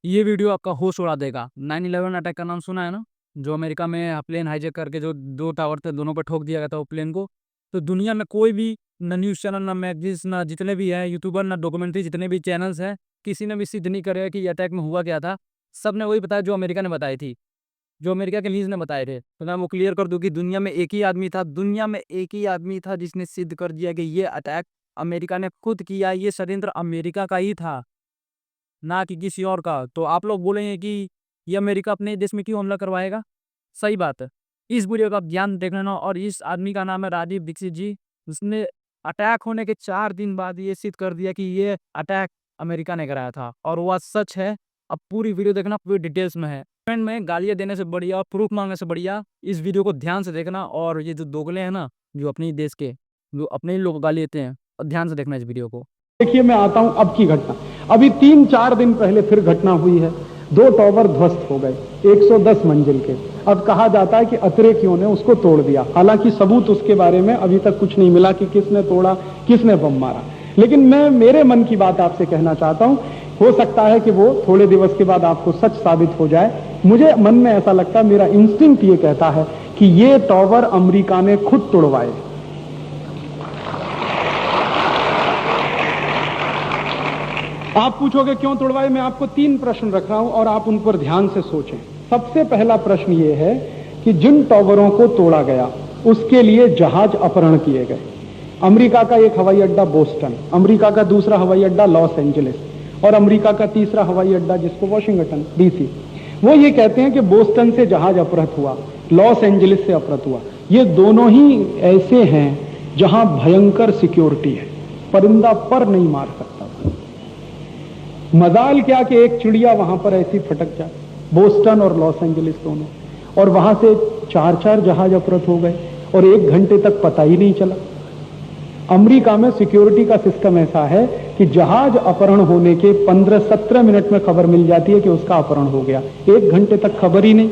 ये वीडियो आपका होश उड़ा देगा। 9/11 अटैक का नाम सुना है ना? जो अमेरिका में प्लेन हाईजैक करके जो 2 टावर थे, दोनों पे ठोक दिया गया था वो प्लेन को। तो दुनिया में कोई भी ना न्यूज़ चैनल, ना मैगज़ीन्स, ना जितने भी हैं यूट्यूबर, ना डॉक्यूमेंट्री जितने भी चैनल्स हैं, किसी ने भी सिद्ध नहीं करा कि ये अटैक में हुआ क्या था। सबने वही बताया जो अमेरिका ने बताई थी, जो अमेरिका के न्यूज़ ने बताए थे। तो मैं वो क्लियर कर दूँ कि दुनिया में एक ही आदमी था जिसने सिद्ध कर दिया कि ये अटैक अमेरिका ने खुद किया, ये षड्यंत्र अमेरिका का ही था, ना कि किसी और का। तो आप लोग बोलेंगे कि ये अमेरिका अपने देश में क्यों हमला करवाएगा? सही बात है। इस वीडियो का आप ध्यान देख लेना। और इस आदमी का नाम है राजीव दीक्षित जी। उसने अटैक होने के 4 दिन बाद ये सिद्ध कर दिया कि ये अटैक अमेरिका ने कराया था और वह सच है। अब पूरी वीडियो देखना, पूरी डिटेल्स में है। कमेंट में गालियाँ देने से बढ़िया और प्रूफ माँगने से बढ़िया इस वीडियो को ध्यान से देखना। और ये जो दोगले हैं ना, जो अपने ही देश के, जो अपने ही लोग गाली देते हैं, और ध्यान से देखना इस वीडियो को। देखिए, मैं आता हूं अब की घटना। अभी 3-4 दिन पहले फिर घटना हुई है। 2 टावर ध्वस्त हो गए 110 मंजिल के। अब कहा जाता है कि अतिरेकियों ने उसको तोड़ दिया। हालांकि सबूत उसके बारे में अभी तक कुछ नहीं मिला कि किसने तोड़ा, किसने बम मारा। लेकिन मैं मेरे मन की बात आपसे कहना चाहता हूं। हो सकता है कि वो थोड़े दिवस के बाद आपको सच साबित हो जाए। मुझे मन में ऐसा लगता है, मेरा इंस्टिंक्ट ये कहता है कि ये टावर अमेरिका ने खुद तोड़वाए। आप पूछोगे क्यों तोड़वाए? मैं आपको 3 प्रश्न रख रहा हूं और आप उन पर ध्यान से सोचें। सबसे पहला प्रश्न यह है कि जिन टावरों को तोड़ा गया उसके लिए जहाज अपहरण किए गए। अमेरिका का एक हवाई अड्डा बोस्टन, अमेरिका का दूसरा हवाई अड्डा लॉस एंजलिस और अमेरिका का तीसरा हवाई अड्डा जिसको वाशिंगटन डीसी। वो ये कहते हैं कि बोस्टन से जहाज अपहृत हुआ, लॉस एंजलिस से अपहृत हुआ। ये दोनों ही ऐसे हैं जहां भयंकर सिक्योरिटी है, परिंदा पर नहीं मार सकता। मजाल क्या कि एक चिड़िया वहां पर ऐसी फटक जाए, बोस्टन और लॉस एंजलिस दोनों, और वहां से 4-4 जहाज अपहृत हो गए और 1 घंटे तक पता ही नहीं चला। अमेरिका में सिक्योरिटी का सिस्टम ऐसा है कि जहाज अपहरण होने के 15-17 मिनट में खबर मिल जाती है कि उसका अपहरण हो गया, 1 घंटे तक खबर ही नहीं।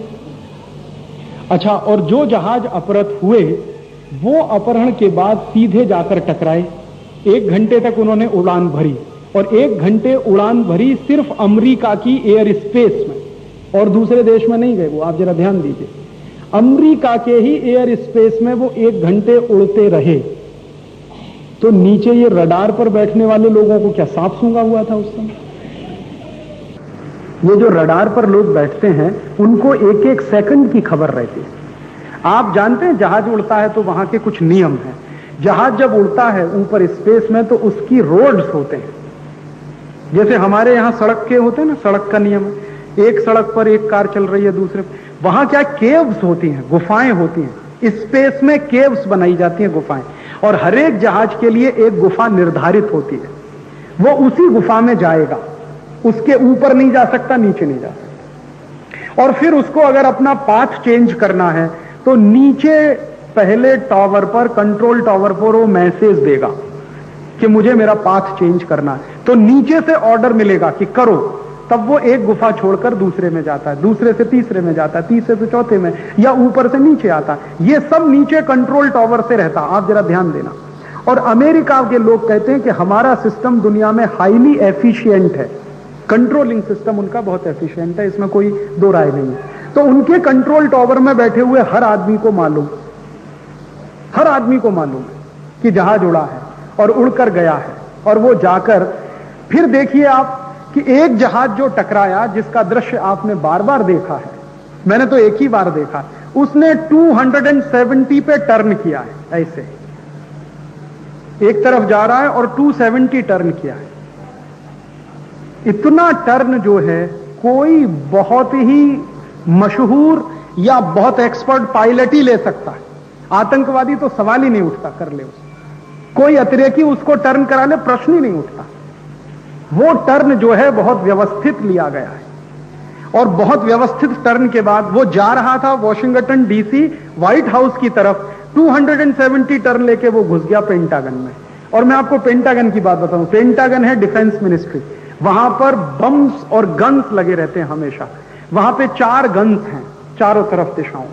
अच्छा, और जो जहाज अपहृत हुए वो अपहरण के बाद सीधे जाकर टकराए। 1 घंटे तक उन्होंने उड़ान भरी और 1 घंटे उड़ान भरी सिर्फ अमेरिका की एयर स्पेस में, और दूसरे देश में नहीं गए वो। आप जरा ध्यान दीजिए, अमेरिका के ही एयर स्पेस में वो 1 घंटे उड़ते रहे। तो नीचे ये रडार पर बैठने वाले लोगों को क्या सांप सूंघा हुआ था उस समय? ये जो रडार पर लोग बैठते हैं उनको 1-1 सेकंड की खबर रहती है। आप जानते हैं जहाज उड़ता है तो वहां के कुछ नियम हैं। जहाज जब उड़ता है ऊपर स्पेस में तो उसकी रोड्स होते हैं, जैसे हमारे यहां सड़क के होते हैं ना, सड़क का नियम है, एक सड़क पर एक कार चल रही है दूसरे। वहां क्या केव्स होती हैं, गुफाएं होती हैं। स्पेस में केव्स बनाई जाती हैं, गुफाएं, और हर एक जहाज के लिए एक गुफा निर्धारित होती है। वो उसी गुफा में जाएगा, उसके ऊपर नहीं जा सकता, नीचे नहीं जा सकता। और फिर उसको अगर अपना पाथ चेंज करना है तो नीचे पहले टावर पर, कंट्रोल टावर पर वो मैसेज देगा कि मुझे मेरा पाथ चेंज करना है। तो नीचे से ऑर्डर मिलेगा कि करो, तब वो एक गुफा छोड़कर दूसरे में जाता है, दूसरे से तीसरे में जाता है, तीसरे से चौथे में, या ऊपर से नीचे आता है। ये सब नीचे कंट्रोल टावर से रहता। आप जरा ध्यान देना। और अमेरिका के लोग कहते हैं कि हमारा सिस्टम दुनिया में हाईली एफिशिएंट है, कंट्रोलिंग सिस्टम उनका बहुत एफिशिएंट है, इसमें कोई दो राय नहीं है। तो उनके कंट्रोल टावर में बैठे हुए हर आदमी को मालूम है कि जहाज उड़ा है और उड़कर गया है। और वो जाकर फिर देखिए आप कि एक जहाज जो टकराया, जिसका दृश्य आपने बार बार देखा है, मैंने तो एक ही बार देखा, उसने 270 पे टर्न किया है। ऐसे एक तरफ जा रहा है और 270 टर्न किया है। इतना टर्न जो है कोई बहुत ही मशहूर या बहुत एक्सपर्ट पायलट ही ले सकता है। आतंकवादी तो सवाल ही नहीं उठता, कर ले उसे, कोई अतिरेकी उसको टर्न करा ले, प्रश्न ही नहीं उठता। वो टर्न जो है बहुत व्यवस्थित लिया गया है, और बहुत व्यवस्थित टर्न के बाद वो जा रहा था वॉशिंगटन डीसी, व्हाइट हाउस की तरफ। 270 टर्न लेके वो घुस गया पेंटागन में। और मैं आपको पेंटागन की बात बताऊं, पेंटागन है डिफेंस मिनिस्ट्री, वहां पर बम्स और गन्स लगे रहते हैं हमेशा। वहां पे 4 गन्स हैं चारों तरफ दिशाओं,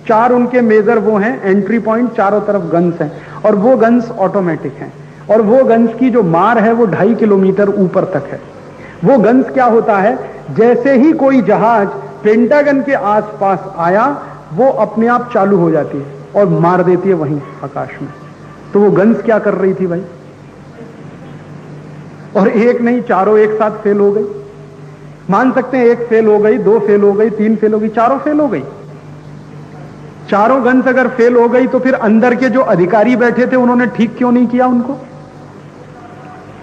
4 उनके मेजर वो हैं एंट्री पॉइंट, चारों तरफ गन्स हैं, और वो गन्स ऑटोमेटिक हैं। और वो गन्स की जो मार है वो 2.5 किलोमीटर ऊपर तक है। वो गन्स क्या होता है जैसे ही कोई जहाज पेंटागन के आसपास आया वो अपने आप चालू हो जाती है और मार देती है वहीं आकाश में। तो वो गन्स क्या कर रही थी भाई? और एक नहीं, चारों एक साथ फेल हो गई। मान सकते हैं एक फेल हो गई, दो फेल हो गई, तीन फेल हो गई, चारों फेल हो गई। चारों गन्स अगर फेल हो गई तो फिर अंदर के जो अधिकारी बैठे थे उन्होंने ठीक क्यों नहीं किया उनको?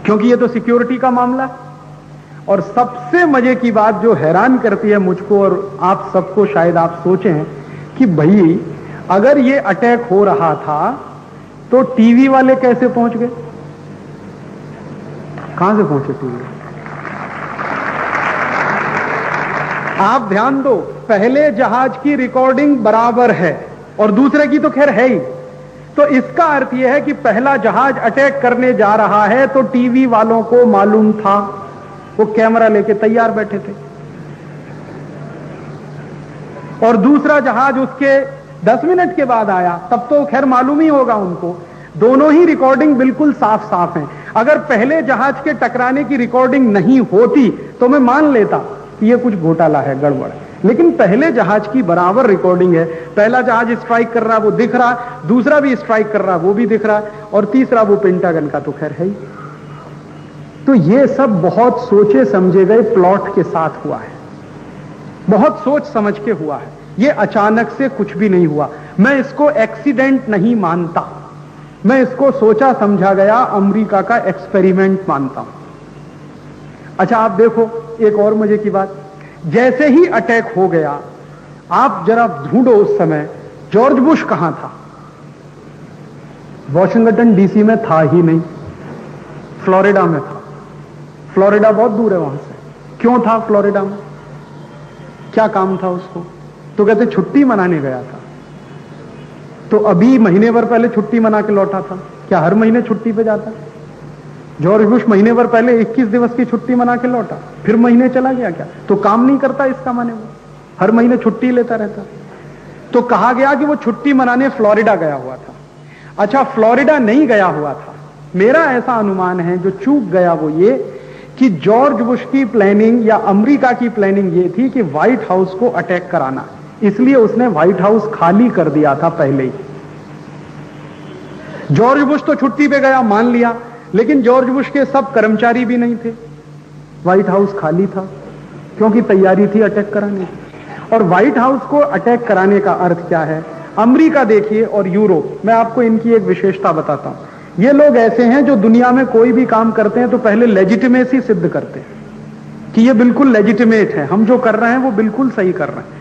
क्योंकि ये तो सिक्योरिटी का मामला है। और सबसे मजे की बात जो हैरान करती है मुझको और आप सबको, शायद आप सोचें कि भाई अगर ये अटैक हो रहा था तो टीवी वाले कैसे पहुंच गए? कहां से पहुंचे टीवी? आप ध्यान दो, पहले जहाज की रिकॉर्डिंग बराबर है और दूसरे की तो खैर है ही। तो इसका अर्थ यह है कि पहला जहाज अटैक करने जा रहा है तो टीवी वालों को मालूम था, वो कैमरा लेके तैयार बैठे थे। और दूसरा जहाज उसके 10 मिनट के बाद आया, तब तो खैर मालूम ही होगा उनको। दोनों ही रिकॉर्डिंग बिल्कुल साफ साफ हैं। अगर पहले जहाज के टकराने की रिकॉर्डिंग नहीं होती तो मैं मान लेता कि ये कुछ घोटाला है, गड़बड़। लेकिन पहले जहाज की बराबर रिकॉर्डिंग है। पहला जहाज स्ट्राइक कर रहा वो दिख रहा, दूसरा भी स्ट्राइक कर रहा वो भी दिख रहा, और तीसरा वो पेंटागन का तो खैर है ही। तो ये सब बहुत सोचे समझे गए प्लॉट के साथ हुआ है, बहुत सोच समझ के हुआ है। ये अचानक से कुछ भी नहीं हुआ। मैं इसको एक्सीडेंट नहीं मानता, मैं इसको सोचा समझा गया अमेरिका का एक्सपेरिमेंट मानता हूं। अच्छा आप देखो एक और मजे की बात, जैसे ही अटैक हो गया आप जरा ढूंढो उस समय जॉर्ज बुश कहां था? वॉशिंगटन डीसी में था ही नहीं, फ्लोरिडा में था। फ्लोरिडा बहुत दूर है वहां से। क्यों था फ्लोरिडा में? क्या काम था उसको? तो कहते छुट्टी मनाने गया था। तो अभी महीने भर पहले छुट्टी मना के लौटा था। क्या हर महीने छुट्टी पे जाता? जॉर्ज बुश महीने भर पहले 21 दिवस की छुट्टी मना के लौटा, फिर महीने चला गया क्या? तो काम नहीं करता इसका माने वो हर महीने छुट्टी लेता रहता। तो कहा गया कि वो छुट्टी मनाने फ्लोरिडा गया हुआ था। अच्छा फ्लोरिडा नहीं गया हुआ था, मेरा ऐसा अनुमान है जो चूक गया वो ये कि जॉर्ज बुश की प्लानिंग या अमेरिका की प्लानिंग ये थी कि व्हाइट हाउस को अटैक कराना, इसलिए उसने व्हाइट हाउस खाली कर दिया था पहले ही। जॉर्ज बुश तो छुट्टी पे गया मान लिया, लेकिन जॉर्ज बुश के सब कर्मचारी भी नहीं थे, व्हाइट हाउस खाली था, क्योंकि तैयारी थी अटैक कराने की। और व्हाइट हाउस को अटैक कराने का अर्थ क्या है? अमेरिका देखिए और यूरोप, मैं आपको इनकी एक विशेषता बताता हूं। ये लोग ऐसे हैं जो दुनिया में कोई भी काम करते हैं तो पहले लेजिटिमेसी सिद्ध करते हैं कि ये बिल्कुल लेजिटिमेट है, हम जो कर रहे हैं वो बिल्कुल सही कर रहे हैं।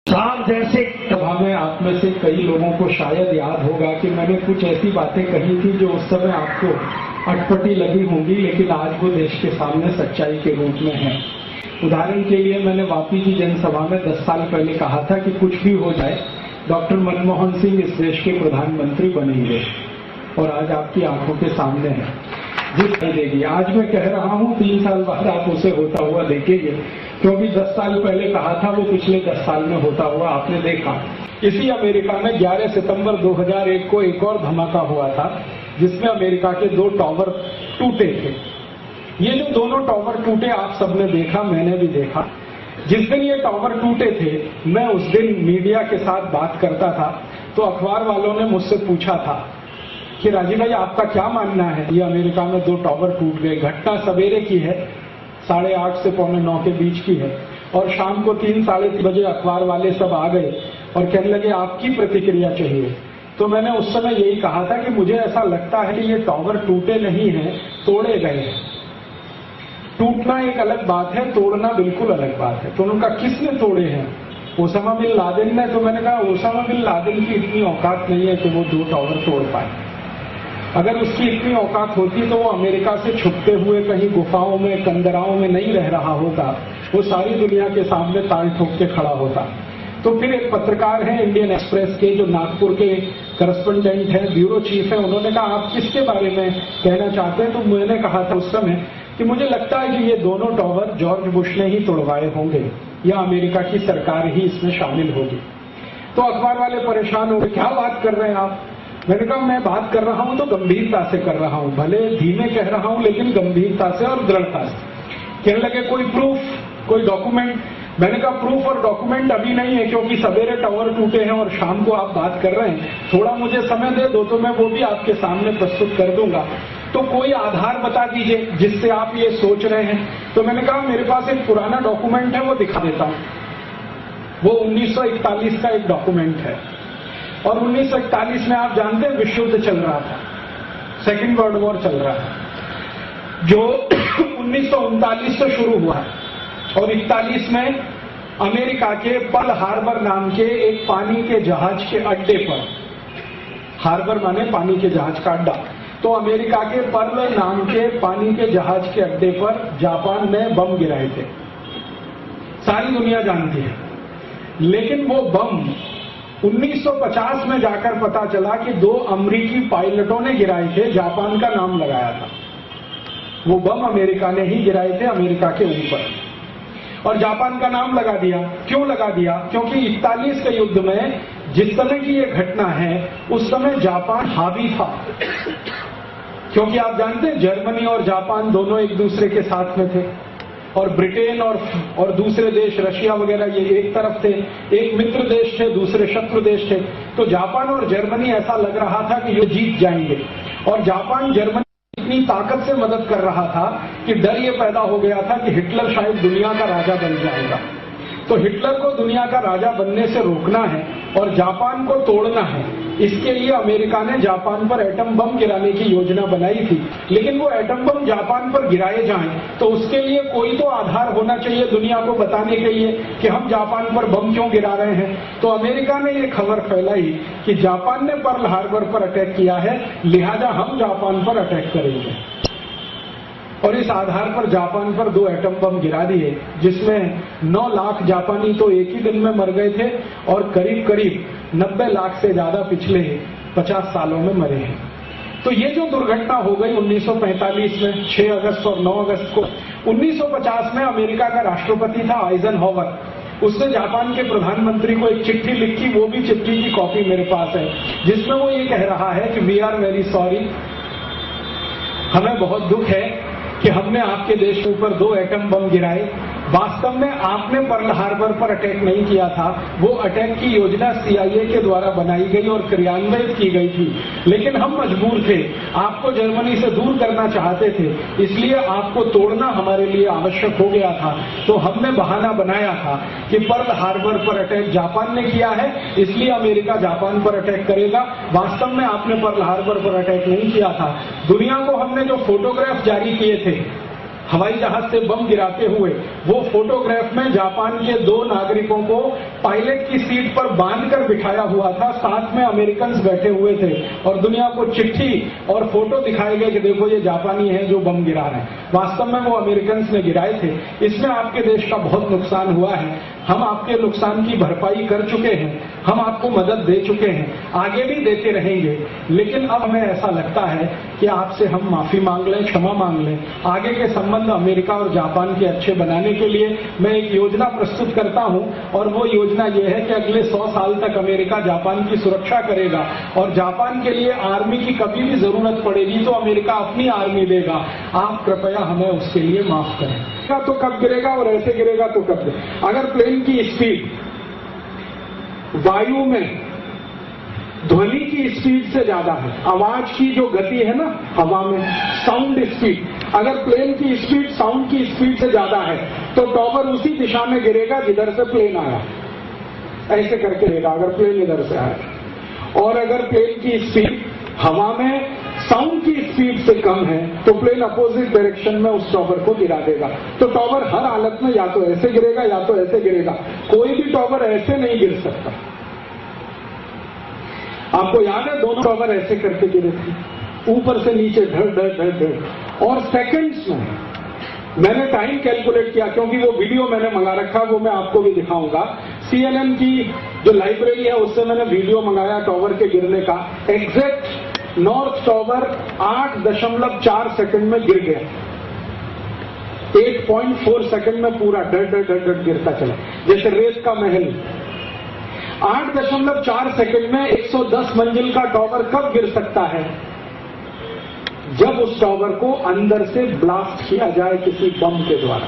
सांप जैसे हमें आप में से कई लोगों को शायद याद होगा कि मैंने कुछ ऐसी बातें कही थी जो उस समय आपको अटपटी लगी होंगी, लेकिन आज वो देश के सामने सच्चाई के रूप में है। उदाहरण के लिए मैंने वापी की जनसभा में 10 साल पहले कहा था कि कुछ भी हो जाए डॉक्टर मनमोहन सिंह इस देश के प्रधानमंत्री बनेंगे, और आज आपकी आंखों के सामने है जिस देगी। आज मैं कह रहा हूं 3 साल बाद आप उसे होता हुआ देखेंगे, क्योंकि 10 साल पहले कहा था वो पिछले 10 साल में होता हुआ आपने देखा। इसी अमेरिका में 11 सितंबर 2001 को एक और धमाका हुआ था जिसमें अमेरिका के 2 टावर टूटे थे। ये जो दोनों टावर टूटे आप सबने देखा, मैंने भी देखा। जिस दिन ये टावर टूटे थे मैं उस दिन मीडिया के साथ बात करता था, तो अखबार वालों ने मुझसे पूछा था कि राजीव भाई आपका क्या मानना है, ये अमेरिका में 2 टावर टूट गए। घटना सवेरे की है, 8:30 से 8:45 के बीच की है, और शाम को 3 साढ़े 3 बजे अखबार वाले सब आ गए और कहने लगे आपकी प्रतिक्रिया चाहिए। तो मैंने उस समय यही कहा था कि मुझे ऐसा लगता है कि ये टावर टूटे नहीं हैं, तोड़े गए हैं। टूटना एक अलग बात है, तोड़ना बिल्कुल अलग बात है। तो उनका किसने तोड़े हैं? ओसामा बिन लादेन ने। तो मैंने कहा ओसामा बिन लादेन की इतनी औकात नहीं है कि वो 2 टावर तोड़ पाए। अगर उसकी इतनी औकात होती तो वो अमेरिका से छुपते हुए कहीं गुफाओं में, कंदराओं में नहीं रह रहा होता, वो सारी दुनिया के सामने ताल ठोक के खड़ा होता। तो फिर एक पत्रकार हैं इंडियन एक्सप्रेस के, जो नागपुर के करस्पॉन्डेंट हैं, ब्यूरो चीफ हैं, उन्होंने कहा आप किसके बारे में कहना चाहते हैं? तो मैंने कहा था उस समय कि मुझे लगता है कि ये दोनों टॉवर जॉर्ज बुश ने ही तोड़वाए होंगे या अमेरिका की सरकार ही इसमें शामिल होगी। तो अखबार वाले परेशान हो गए, क्या बात कर रहे हैं आप? मैंने कहा मैं बात कर रहा हूं तो गंभीरता से कर रहा हूं, भले धीमे कह रहा हूं लेकिन गंभीरता से और दृढ़ता से। कहने लगे कोई प्रूफ, कोई डॉक्यूमेंट? मैंने कहा प्रूफ और डॉक्यूमेंट अभी नहीं है, क्योंकि सवेरे टावर टूटे हैं और शाम को आप बात कर रहे हैं, थोड़ा मुझे समय दे दो तो मैं वो भी आपके सामने प्रस्तुत कर दूंगा। तो कोई आधार बता दीजिए जिससे आप ये सोच रहे हैं। तो मैंने कहा मेरे पास एक पुराना डॉक्यूमेंट है, वो दिखा देता हूं। वो 1941 का एक डॉक्यूमेंट है, और 1941 में आप जानते हैं विश्व युद्ध चल रहा था, सेकेंड वर्ल्ड वॉर चल रहा है, जो 1939 से शुरू हुआ और 41 में अमेरिका के पर्ल हार्बर नाम के एक पानी के जहाज के अड्डे पर, हार्बर माने पानी के जहाज का अड्डा, तो अमेरिका के पर्ल नाम के पानी के जहाज के अड्डे पर जापान ने बम गिराए थे, सारी दुनिया जानती है। लेकिन वो बम 1950 में जाकर पता चला कि 2 अमेरिकी पायलटों ने गिराए थे, जापान का नाम लगाया था। वो बम अमेरिका ने ही गिराए थे, अमेरिका के ऊपर, और जापान का नाम लगा दिया। क्यों लगा दिया? क्योंकि 41 के युद्ध में जिस समय की ये घटना है उस समय जापान हावी था, क्योंकि आप जानते हैं जर्मनी और जापान दोनों एक दूसरे के साथ में थे, और ब्रिटेन और दूसरे देश रशिया वगैरह ये एक तरफ थे, एक मित्र देश थे, दूसरे शत्रु देश थे। तो जापान और जर्मनी ऐसा लग रहा था कि ये जीत जाएंगे, और जापान जर्मनी इतनी ताकत से मदद कर रहा था कि डर ये पैदा हो गया था कि हिटलर शायद दुनिया का राजा बन जाएगा। तो हिटलर को दुनिया का राजा बनने से रोकना है और जापान को तोड़ना है, इसके लिए अमेरिका ने जापान पर एटम बम गिराने की योजना बनाई थी। लेकिन वो एटम बम जापान पर गिराए जाएं तो उसके लिए कोई तो आधार होना चाहिए दुनिया को बताने के लिए कि हम जापान पर बम क्यों गिरा रहे हैं। तो अमेरिका ने ये खबर फैलाई कि जापान ने पर्ल हार्बर पर अटैक किया है, लिहाजा हम जापान पर अटैक करेंगे, और इस आधार पर जापान पर 2 एटम बम गिरा दिए, जिसमें 9 लाख जापानी तो एक ही दिन में मर गए थे और करीब करीब 90 लाख से ज्यादा पिछले 50 सालों में मरे हैं। तो ये जो दुर्घटना हो गई 1945 में 6 अगस्त और 9 अगस्त को, 1950 में अमेरिका का राष्ट्रपति था आइजनहावर, उसने जापान के प्रधानमंत्री को एक चिट्ठी लिखी, वो भी चिट्ठी की कॉपी मेरे पास है, जिसमें वो ये कह रहा है कि वी आर वेरी सॉरी, हमें बहुत दुख है कि हमने आपके देश के ऊपर 2 एटम बम गिराए। वास्तव में आपने पर्ल हार्बर पर अटैक नहीं किया था, वो अटैक की योजना CIA के द्वारा बनाई गई और क्रियान्वित की गई थी, लेकिन हम मजबूर थे, आपको जर्मनी से दूर करना चाहते थे, इसलिए आपको तोड़ना हमारे लिए आवश्यक हो गया था। तो हमने बहाना बनाया था कि पर्ल हार्बर पर अटैक जापान ने किया है, इसलिए अमेरिका जापान पर अटैक करेगा। वास्तव में आपने पर्ल हार्बर पर अटैक नहीं किया था। दुनिया को हमने जो फोटोग्राफ जारी किए थे हवाई जहाज से बम गिराते हुए, वो फोटोग्राफ में जापान के 2 नागरिकों को पायलट की सीट पर बांधकर बिठाया हुआ था, साथ में अमेरिकन बैठे हुए थे, और दुनिया को चिट्ठी और फोटो दिखाए गए कि देखो ये जापानी है जो बम गिरा रहे हैं। वास्तव में वो अमेरिकन ने गिराए थे। इसमें आपके देश का बहुत नुकसान हुआ है, हम आपके नुकसान की भरपाई कर चुके हैं, हम आपको मदद दे चुके हैं, आगे भी देते रहेंगे। लेकिन अब हमें ऐसा लगता है कि आपसे हम माफी मांग लें, क्षमा मांग लें। आगे के संबंध अमेरिका और जापान के अच्छे बनाने के लिए मैं एक योजना प्रस्तुत करता हूं, और वो योजना ये है कि अगले 100 साल तक अमेरिका जापान की सुरक्षा करेगा, और जापान के लिए आर्मी की कभी भी जरूरत पड़ेगी तो अमेरिका अपनी आर्मी देगा। आप कृपया हमें उसके लिए माफ करें। तो कब गिरेगा और ऐसे गिरेगा तो कब गिरेगा? अगर प्लेन की स्पीड वायु में ध्वनि की स्पीड से ज्यादा है, आवाज की जो गति है ना हवा में, साउंड स्पीड, अगर प्लेन की स्पीड साउंड की स्पीड से ज्यादा है तो टॉवर उसी दिशा में गिरेगा जिधर से प्लेन आया, ऐसे करके गिरेगा अगर प्लेन इधर से आया। और अगर प्लेन की स्पीड हवा में साउंड की स्पीड से कम है तो प्लेन अपोजिट डायरेक्शन में उस टॉवर को गिरा देगा। तो टॉवर हर हालत में या तो ऐसे गिरेगा या तो ऐसे गिरेगा, कोई भी टॉवर ऐसे नहीं गिर सकता। आपको याद है दोनों टॉवर ऐसे करके गिरे थे, ऊपर से नीचे ढड़ ढड़ ढड़ ढड़, और सेकंड्स में मैंने टाइम कैलकुलेट किया, क्योंकि वो वीडियो मैंने मंगा रखा, वो मैं आपको भी दिखाऊंगा। CNN की जो लाइब्रेरी है उससे मैंने वीडियो मंगाया टॉवर के गिरने का। एग्जैक्ट नॉर्थ टॉवर 8.4 सेकंड में गिर गया। 8.4 सेकंड में पूरा डर डर डर डर गिरता चला, जैसे रेत का महल। 8.4 सेकंड में 110 मंजिल का टॉवर कब गिर सकता है? जब उस टॉवर को अंदर से ब्लास्ट किया जाए किसी बम के द्वारा,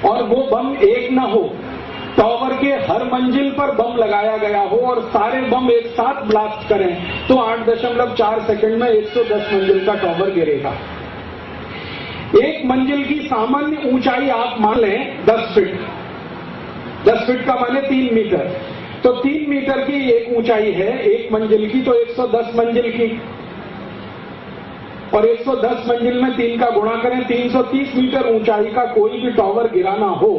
और वो बम एक ना हो, टॉवर के हर मंजिल पर बम लगाया गया हो और सारे बम एक साथ ब्लास्ट करें, तो 8.4 सेकंड में 110 मंजिल का टॉवर गिरेगा। एक मंजिल की सामान्य ऊंचाई आप मान लें 10 फीट। 10 फीट का माने 3 मीटर, तो 3 मीटर की एक ऊंचाई है एक मंजिल की, तो 110 मंजिल की, और 110 मंजिल में 3 का गुणा करें, 330 मीटर ऊंचाई का कोई भी टॉवर गिराना हो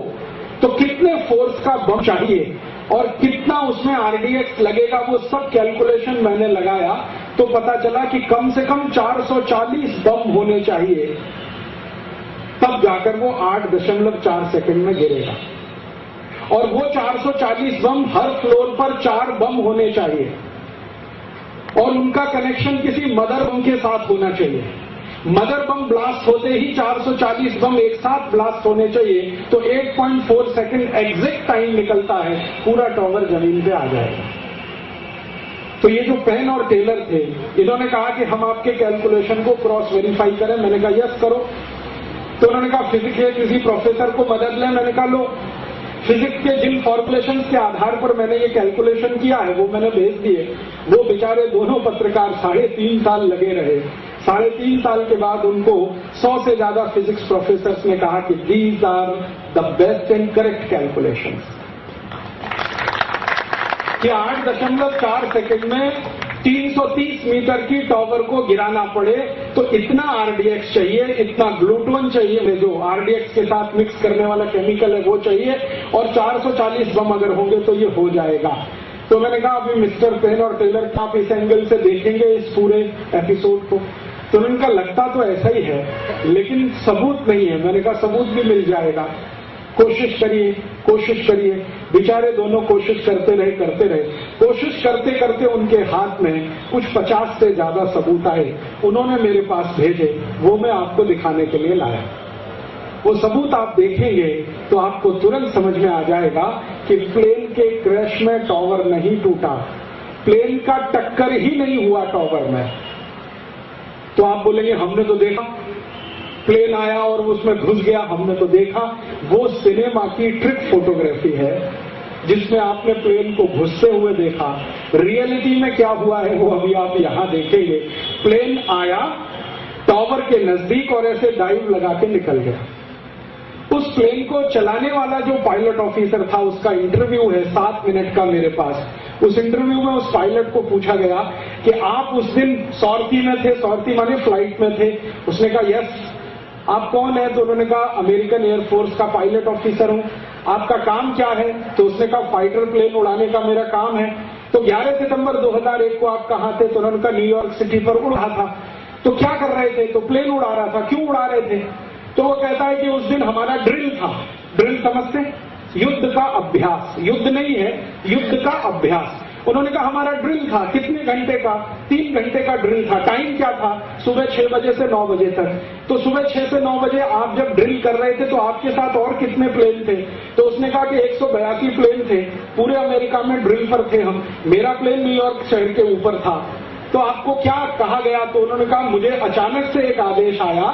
तो कितने फोर्स का बम चाहिए और कितना उसमें RDX लगेगा, वो सब कैलकुलेशन मैंने लगाया, तो पता चला कि कम से कम 440 बम होने चाहिए, तब जाकर वो 8.4 सेकंड में गिरेगा। और वो 440 बम हर फ्लोर पर 4 बम होने चाहिए, और उनका कनेक्शन किसी मदर बम के साथ होना चाहिए। मदर बम ब्लास्ट होते ही 440 बम एक साथ ब्लास्ट होने चाहिए, तो 8.4 सेकंड एग्जैक्ट टाइम निकलता है, पूरा टॉवर जमीन पे आ जाएगा। तो ये जो पेन और टेलर थे, इन्होंने कहा कि हम आपके कैलकुलेशन को क्रॉस वेरीफाई करें। मैंने कहा यस करो। तो उन्होंने कहा फिजिक्स के किसी प्रोफेसर को मदद लें। मैंने कहा लो, फिजिक्स के जिन फॉर्मुलेशन के आधार पर मैंने ये कैलकुलेशन किया है वो मैंने भेज दिए। वो बेचारे दोनों पत्रकार 3.5 साल लगे रहे। 3.5 साल के बाद उनको 100 से ज्यादा फिजिक्स प्रोफेसर्स ने कहा कि these are the best and correct calculation, कि 8.4 सेकंड में 330 मीटर की टॉवर को गिराना पड़े तो इतना RDX चाहिए, इतना ग्लूटोन चाहिए, जो RDX के साथ मिक्स करने वाला केमिकल है वो चाहिए, और 440 बम अगर होंगे तो ये हो जाएगा। तो मैंने कहा अभी मिस्टर पेन और टेलर आप इस एंगल से देखेंगे इस पूरे एपिसोड को, तो उनका लगता तो ऐसा ही है लेकिन सबूत नहीं है। मैंने कहा सबूत भी मिल जाएगा, कोशिश करिए कोशिश करिए। बेचारे दोनों कोशिश करते रहे। कोशिश करते करते उनके हाथ में कुछ 50 से ज्यादा सबूत आए, उन्होंने मेरे पास भेजे, वो मैं आपको दिखाने के लिए लाया। वो सबूत आप देखेंगे तो आपको तुरंत समझ में आ जाएगा कि प्लेन के क्रैश में टॉवर नहीं टूटा, प्लेन का टक्कर ही नहीं हुआ टॉवर में। तो आप बोलेंगे हमने तो देखा, प्लेन आया और उसमें घुस गया, हमने तो देखा। वो सिनेमा की ट्रिक फोटोग्राफी है जिसमें आपने प्लेन को घुसते हुए देखा। रियलिटी में क्या हुआ है वो अभी आप यहां देखेंगे। प्लेन आया टॉवर के नजदीक और ऐसे डाइव लगा के निकल गया। उस प्लेन को चलाने वाला जो पायलट ऑफिसर था उसका इंटरव्यू है 7 मिनट का मेरे पास। उस इंटरव्यू में उस पायलट को पूछा गया कि आप उस दिन सॉर्टी में थे, सॉर्टी माने फ्लाइट में थे। उसने कहा यस। आप कौन है? तो उन्होंने कहा अमेरिकन एयरफोर्स का पायलट ऑफिसर हूं। आपका काम क्या है? तो उसने कहा फाइटर प्लेन उड़ाने का मेरा काम है। तो 11 सितंबर 2001 को आप कहां थे? तो उन्होंने कहा न्यूयॉर्क सिटी पर उड़ रहा था। तो क्या कर रहे थे? तो प्लेन उड़ा रहा था। क्यों उड़ा रहे थे? तो वो कहता है कि उस दिन हमारा ड्रिल था। ड्रिल समझते? युद्ध का अभ्यास, युद्ध नहीं है, युद्ध का अभ्यास। उन्होंने कहा हमारा ड्रिल था। कितने घंटे का? 3 घंटे का ड्रिल था। टाइम क्या था? सुबह 6 बजे से 9 बजे तक। तो सुबह 6 से 9 बजे आप जब ड्रिल कर रहे थे तो आपके साथ और कितने प्लेन थे? तो उसने कहा कि 182 प्लेन थे। पूरे अमेरिका में ड्रिल पर थे हम। मेरा प्लेन न्यूयॉर्क शहर के ऊपर था। तो आपको क्या कहा गया? तो उन्होंने कहा मुझे अचानक से एक आदेश आया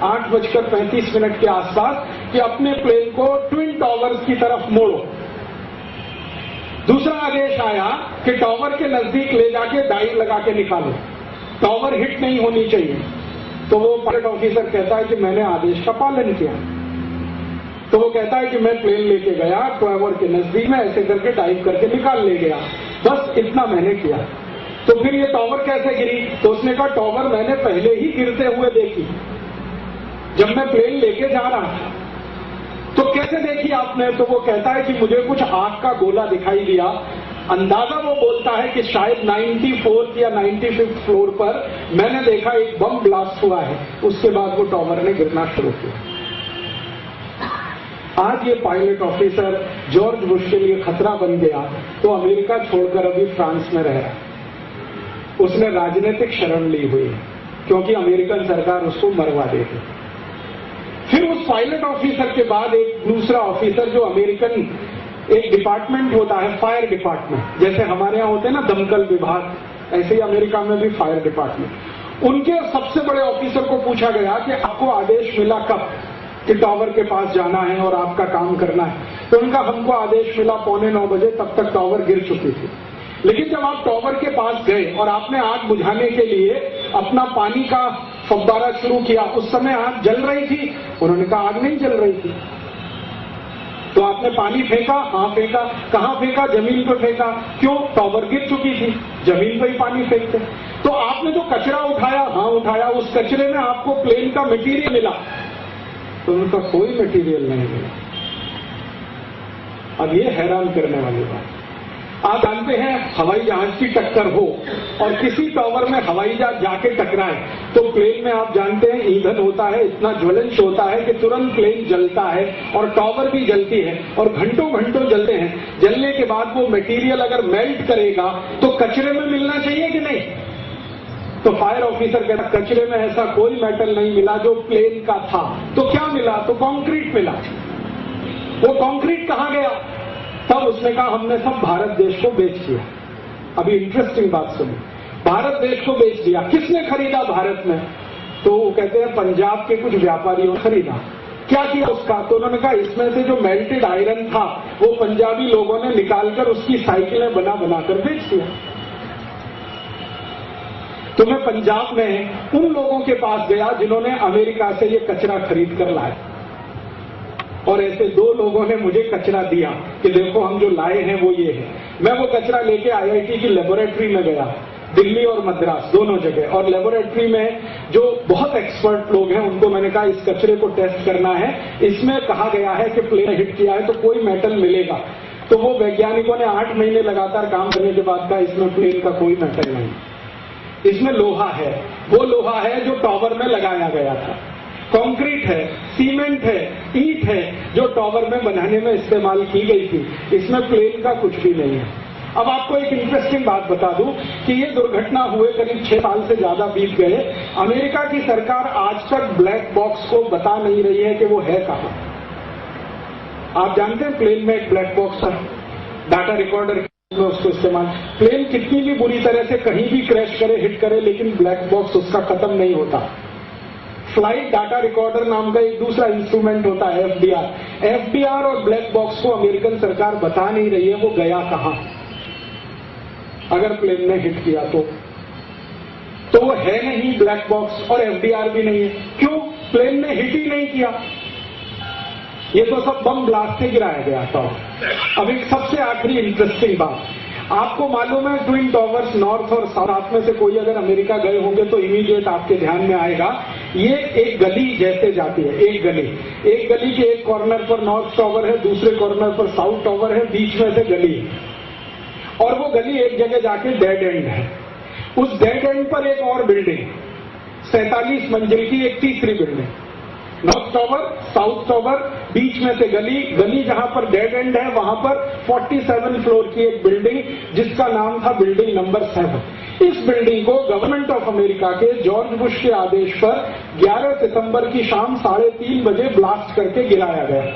8:35 के आसपास कि अपने प्लेन को ट्विन टॉवर्स की तरफ मोड़ो। दूसरा आदेश आया कि टॉवर के नजदीक ले जाके डाइव लगा के निकालो, टॉवर हिट नहीं होनी चाहिए। तो वो पायलट ऑफिसर कहता है कि मैंने आदेश का पालन किया। तो वो कहता है कि मैं प्लेन लेके गया, टॉवर के नजदीक में ऐसे करके डाइव करके निकाल ले गया, बस इतना मैंने किया। तो फिर ये टॉवर कैसे गिरी? तो उसने कहा टॉवर मैंने पहले ही गिरते हुए देखी जब मैं प्लेन लेके जा रहा था। तो कैसे देखी आपने? तो वो कहता है कि मुझे कुछ आग का गोला दिखाई दिया अंदाजा वो बोलता है कि शायद 94th या 95th फ्लोर पर मैंने देखा एक बम ब्लास्ट हुआ है, उसके बाद वो टॉवर ने गिरना शुरू किया। आज ये पायलट ऑफिसर जॉर्ज बुश के लिए खतरा बन गया तो अमेरिका छोड़कर अभी फ्रांस में रह रहा है। उसने राजनीतिक शरण ली हुई क्योंकि अमेरिकन सरकार उसको मरवा देती। फिर उस पायलट ऑफिसर के बाद एक दूसरा ऑफिसर जो अमेरिकन एक डिपार्टमेंट होता है, फायर डिपार्टमेंट, जैसे हमारे यहां होते हैं ना दमकल विभाग, ऐसे ही अमेरिका में भी फायर डिपार्टमेंट। उनके सबसे बड़े ऑफिसर को पूछा गया कि आपको आदेश मिला कब कि टावर के पास जाना है और आपका काम करना है। तो उनका हमको आदेश मिला 8:45 बजे, तब तक टावर गिर चुकी थी। लेकिन जब आप टावर के पास गए और आपने आग बुझाने के लिए अपना पानी का फव्वारा शुरू किया, उस समय आग जल रही थी? उन्होंने कहा आग नहीं जल रही थी। तो आपने पानी फेंका? हाँ फेंका। कहां फेंका? जमीन पर फेंका। क्यों? टावर गिर चुकी थी, जमीन पर ही पानी फेंकते। तो आपने जो कचरा उठाया? हाँ उठाया। उस कचरे में आपको प्लेन का मटेरियल मिला? तो उनका कोई मटेरियल नहीं मिला। अब ये हैरान करने वाली बात। आप जानते हैं हवाई जहाज की टक्कर हो और किसी टावर में हवाई जहाज जाके टकराए तो प्लेन में आप जानते हैं ईंधन होता है, इतना ज्वलंत होता है कि तुरंत प्लेन जलता है और टावर भी जलती है और घंटों घंटों जलते हैं। जलने के बाद वो मटेरियल अगर मेल्ट करेगा तो कचरे में मिलना चाहिए कि नहीं? तो फायर ऑफिसर कहता कचरे में ऐसा कोई मेटल नहीं मिला जो प्लेन का था। तो क्या मिला? तो कंक्रीट मिला। वो कंक्रीट कहां गया? तब उसने कहा हमने सब भारत देश को बेच दिया। अभी इंटरेस्टिंग बात सुनिए, भारत देश को बेच दिया। किसने खरीदा भारत में? तो वो कहते हैं पंजाब के कुछ व्यापारियों ने खरीदा। क्या किया उसका? तो उन्होंने कहा इसमें से जो मेल्टेड आयरन था वो पंजाबी लोगों ने निकालकर उसकी साइकिलें बना बनाकर बेच दिया। तो मैं पंजाब में उन लोगों के पास गया जिन्होंने अमेरिका से ये कचरा खरीद कर लाया और ऐसे 2 लोगों ने मुझे कचरा दिया कि देखो हम जो लाए हैं वो ये है। मैं वो कचरा लेके आईआईटी की लेबोरेटरी में गया, दिल्ली और मद्रास दोनों जगह, और लेबोरेटरी में जो बहुत एक्सपर्ट लोग हैं उनको मैंने कहा इस कचरे को टेस्ट करना है, इसमें कहा गया है कि प्लेन हिट किया है तो कोई मेटल मिलेगा। तो वो वैज्ञानिकों ने 8 महीने लगातार काम करने के बाद कहा इसमें प्लेन का कोई मेटल नहीं, इसमें लोहा है। वो लोहा है जो टावर में लगाया गया था, कंक्रीट है, सीमेंट है, ईंट है जो टावर में बनाने में इस्तेमाल की गई थी। इसमें प्लेन का कुछ भी नहीं है। अब आपको एक इंटरेस्टिंग बात बता दूं कि ये दुर्घटना हुए करीब 6 साल से ज्यादा बीत गए। अमेरिका की सरकार आज तक ब्लैक बॉक्स को बता नहीं रही है कि वो है कहां। आप जानते हैं प्लेन में एक ब्लैक बॉक्स था, डाटा रिकॉर्डर में उसको इस्तेमाल। प्लेन कितनी भी बुरी तरह से कहीं भी क्रैश करे, हिट करे, लेकिन ब्लैक बॉक्स उसका खत्म नहीं होता। फ्लाइट डाटा रिकॉर्डर नाम का एक दूसरा इंस्ट्रूमेंट होता है एफडीआर। एफडीआर और ब्लैक बॉक्स को अमेरिकन सरकार बता नहीं रही है वो गया कहां अगर प्लेन ने हिट किया तो वो है नहीं ब्लैक बॉक्स और एफडीआर भी नहीं है। क्यों? प्लेन ने हिट ही नहीं किया, ये तो सब बम ब्लास्ट से गिराया गया था। अब एक सबसे आखिरी इंटरेस्टिंग बात, आपको मालूम है ट्विन टावर्स नॉर्थ और साउथ में से कोई अगर अमेरिका गए होंगे तो इमीडिएट आपके ध्यान में आएगा ये एक गली जैसे जाती है। एक गली के एक कॉर्नर पर नॉर्थ टावर है, दूसरे कॉर्नर पर साउथ टावर है, बीच में से गली है और वो गली एक जगह जाके डेड एंड है। उस डेड एंड पर एक और बिल्डिंग 47 मंजिल की एक तीसरी building, north tower, south tower, बीच में से गली जहां पर डेड एंड है वहां पर 47 फ्लोर की एक बिल्डिंग जिसका नाम था बिल्डिंग नंबर 7। इस बिल्डिंग को गवर्नमेंट ऑफ अमेरिका के जॉर्ज बुश के आदेश पर 11 सितंबर की शाम 3:30 बजे ब्लास्ट करके गिराया गया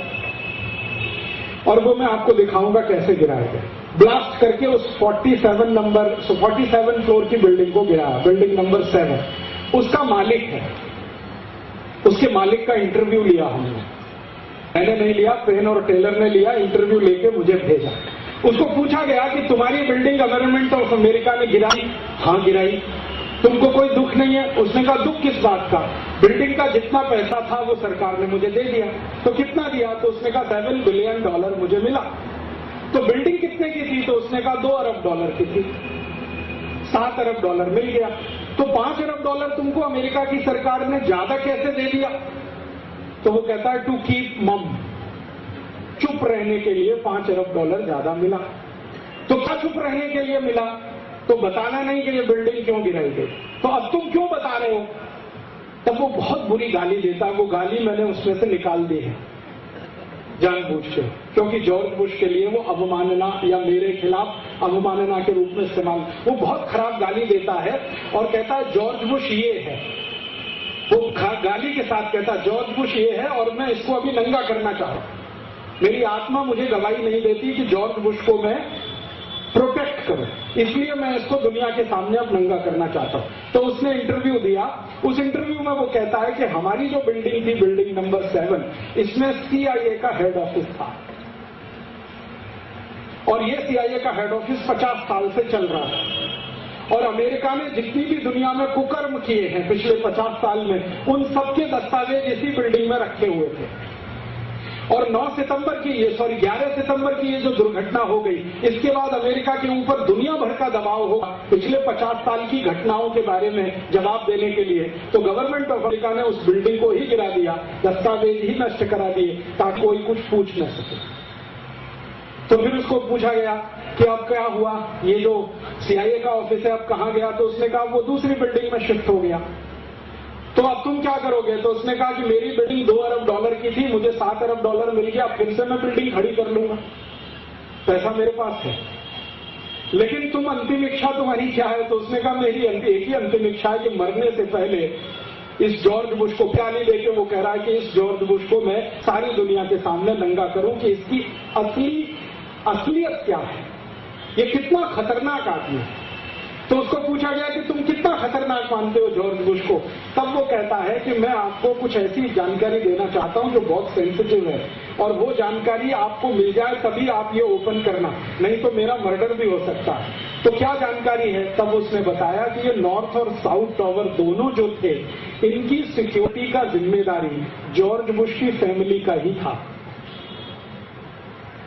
और वो मैं आपको दिखाऊंगा कैसे गिराया गया। ब्लास्ट करके उस 47 फ्लोर की बिल्डिंग को गिराया, बिल्डिंग नंबर 7। उसका मालिक है, उसके मालिक का इंटरव्यू लिया हमने, मैंने नहीं लिया, पेन और टेलर ने लिया, इंटरव्यू लेके मुझे भेजा। उसको पूछा गया कि तुम्हारी बिल्डिंग गवर्नमेंट ऑफ अमेरिका ने गिराई? हाँ गिराई। तुमको कोई दुख नहीं है? उसने कहा दुख किस बात का? बिल्डिंग का जितना पैसा था वो सरकार ने मुझे दे दिया। तो कितना दिया? तो उसने कहा $7 बिलियन मुझे मिला। तो बिल्डिंग कितने की थी? तो उसने कहा $2 अरब की थी। $7 अरब मिल गया। तो $5 अरब तुमको अमेरिका की सरकार ने ज्यादा कैसे दे दिया? तो वो कहता है टू कीप मम, चुप रहने के लिए $5 अरब ज्यादा मिला। तो क्या चुप रहने के लिए मिला? तो बताना नहीं कि ये बिल्डिंग क्यों गिराई गई, तो अब तुम क्यों बता रहे हो? तब वो बहुत बुरी गाली देता, वो गाली मैंने उसमें से निकाल दी है जानबूझ के, क्योंकि जॉर्ज बुश के लिए वो अवमानना या मेरे खिलाफ अवमानना के रूप में इस्तेमाल, वो बहुत खराब गाली देता है और कहता है जॉर्ज बुश ये है, वो गाली के साथ कहता है जॉर्ज बुश ये है और मैं इसको अभी नंगा करना चाह रहा हूं। मेरी आत्मा मुझे गवाही नहीं देती कि जॉर्ज बुश को मैं प्रोटेक्ट करूं, इसलिए मैं इसको दुनिया के सामने अब नंगा करना चाहता हूं। तो उसने इंटरव्यू दिया, उस इंटरव्यू में वो कहता है कि हमारी जो बिल्डिंग थी, बिल्डिंग नंबर 7, इसमें CIA का हेड ऑफिस था और ये CIA का हेड ऑफिस 50 साल से चल रहा था और अमेरिका ने जितनी भी दुनिया में कुकर्म किए हैं पिछले 50 साल में, उन सबके दस्तावेज इसी बिल्डिंग में रखे हुए थे। और 11 सितंबर की ये जो दुर्घटना हो गई, इसके बाद अमेरिका के ऊपर दुनिया भर का दबाव होगा पिछले 50 साल की घटनाओं के बारे में जवाब देने के लिए, तो गवर्नमेंट ऑफ अमेरिका ने उस बिल्डिंग को ही गिरा दिया, दस्तावेज ही नष्ट करा दिए ताकि कोई कुछ पूछ न सके। तो फिर उसको पूछा गया कि अब क्या हुआ, ये जो CIA का ऑफिस है अब कहां गया? तो उसने कहा वो दूसरी बिल्डिंग में शिफ्ट हो गया। तो अब तुम क्या करोगे? तो उसने कहा कि मेरी बिल्डिंग $2 अरब की थी, मुझे $7 अरब मिल गया, फिर से मैं बिल्डिंग खड़ी कर लूंगा, पैसा मेरे पास है। लेकिन तुम अंतिम इच्छा तुम्हारी क्या है? तो उसने कहा मेरी एक ही अंतिम इच्छा है कि मरने से पहले इस जॉर्ज बुश को गाली देके वो कह रहा है कि इस जॉर्ज बुश को मैं सारी दुनिया के सामने नंगा करूं कि इसकी असलियत क्या है, ये कितना खतरनाक आदमी है। तो उसको पूछा गया कि तुम कितना खतरनाक मानते हो जॉर्ज बुश को? तब वो कहता है कि मैं आपको कुछ ऐसी जानकारी देना चाहता हूं जो बहुत सेंसिटिव है और वो जानकारी आपको मिल जाए तभी आप ये ओपन करना, नहीं तो मेरा मर्डर भी हो सकता है। तो क्या जानकारी है? तब उसने बताया कि ये नॉर्थ और साउथ टावर दोनों जो थे, इनकी सिक्योरिटी का जिम्मेदारी जॉर्ज बुश की फैमिली का ही था।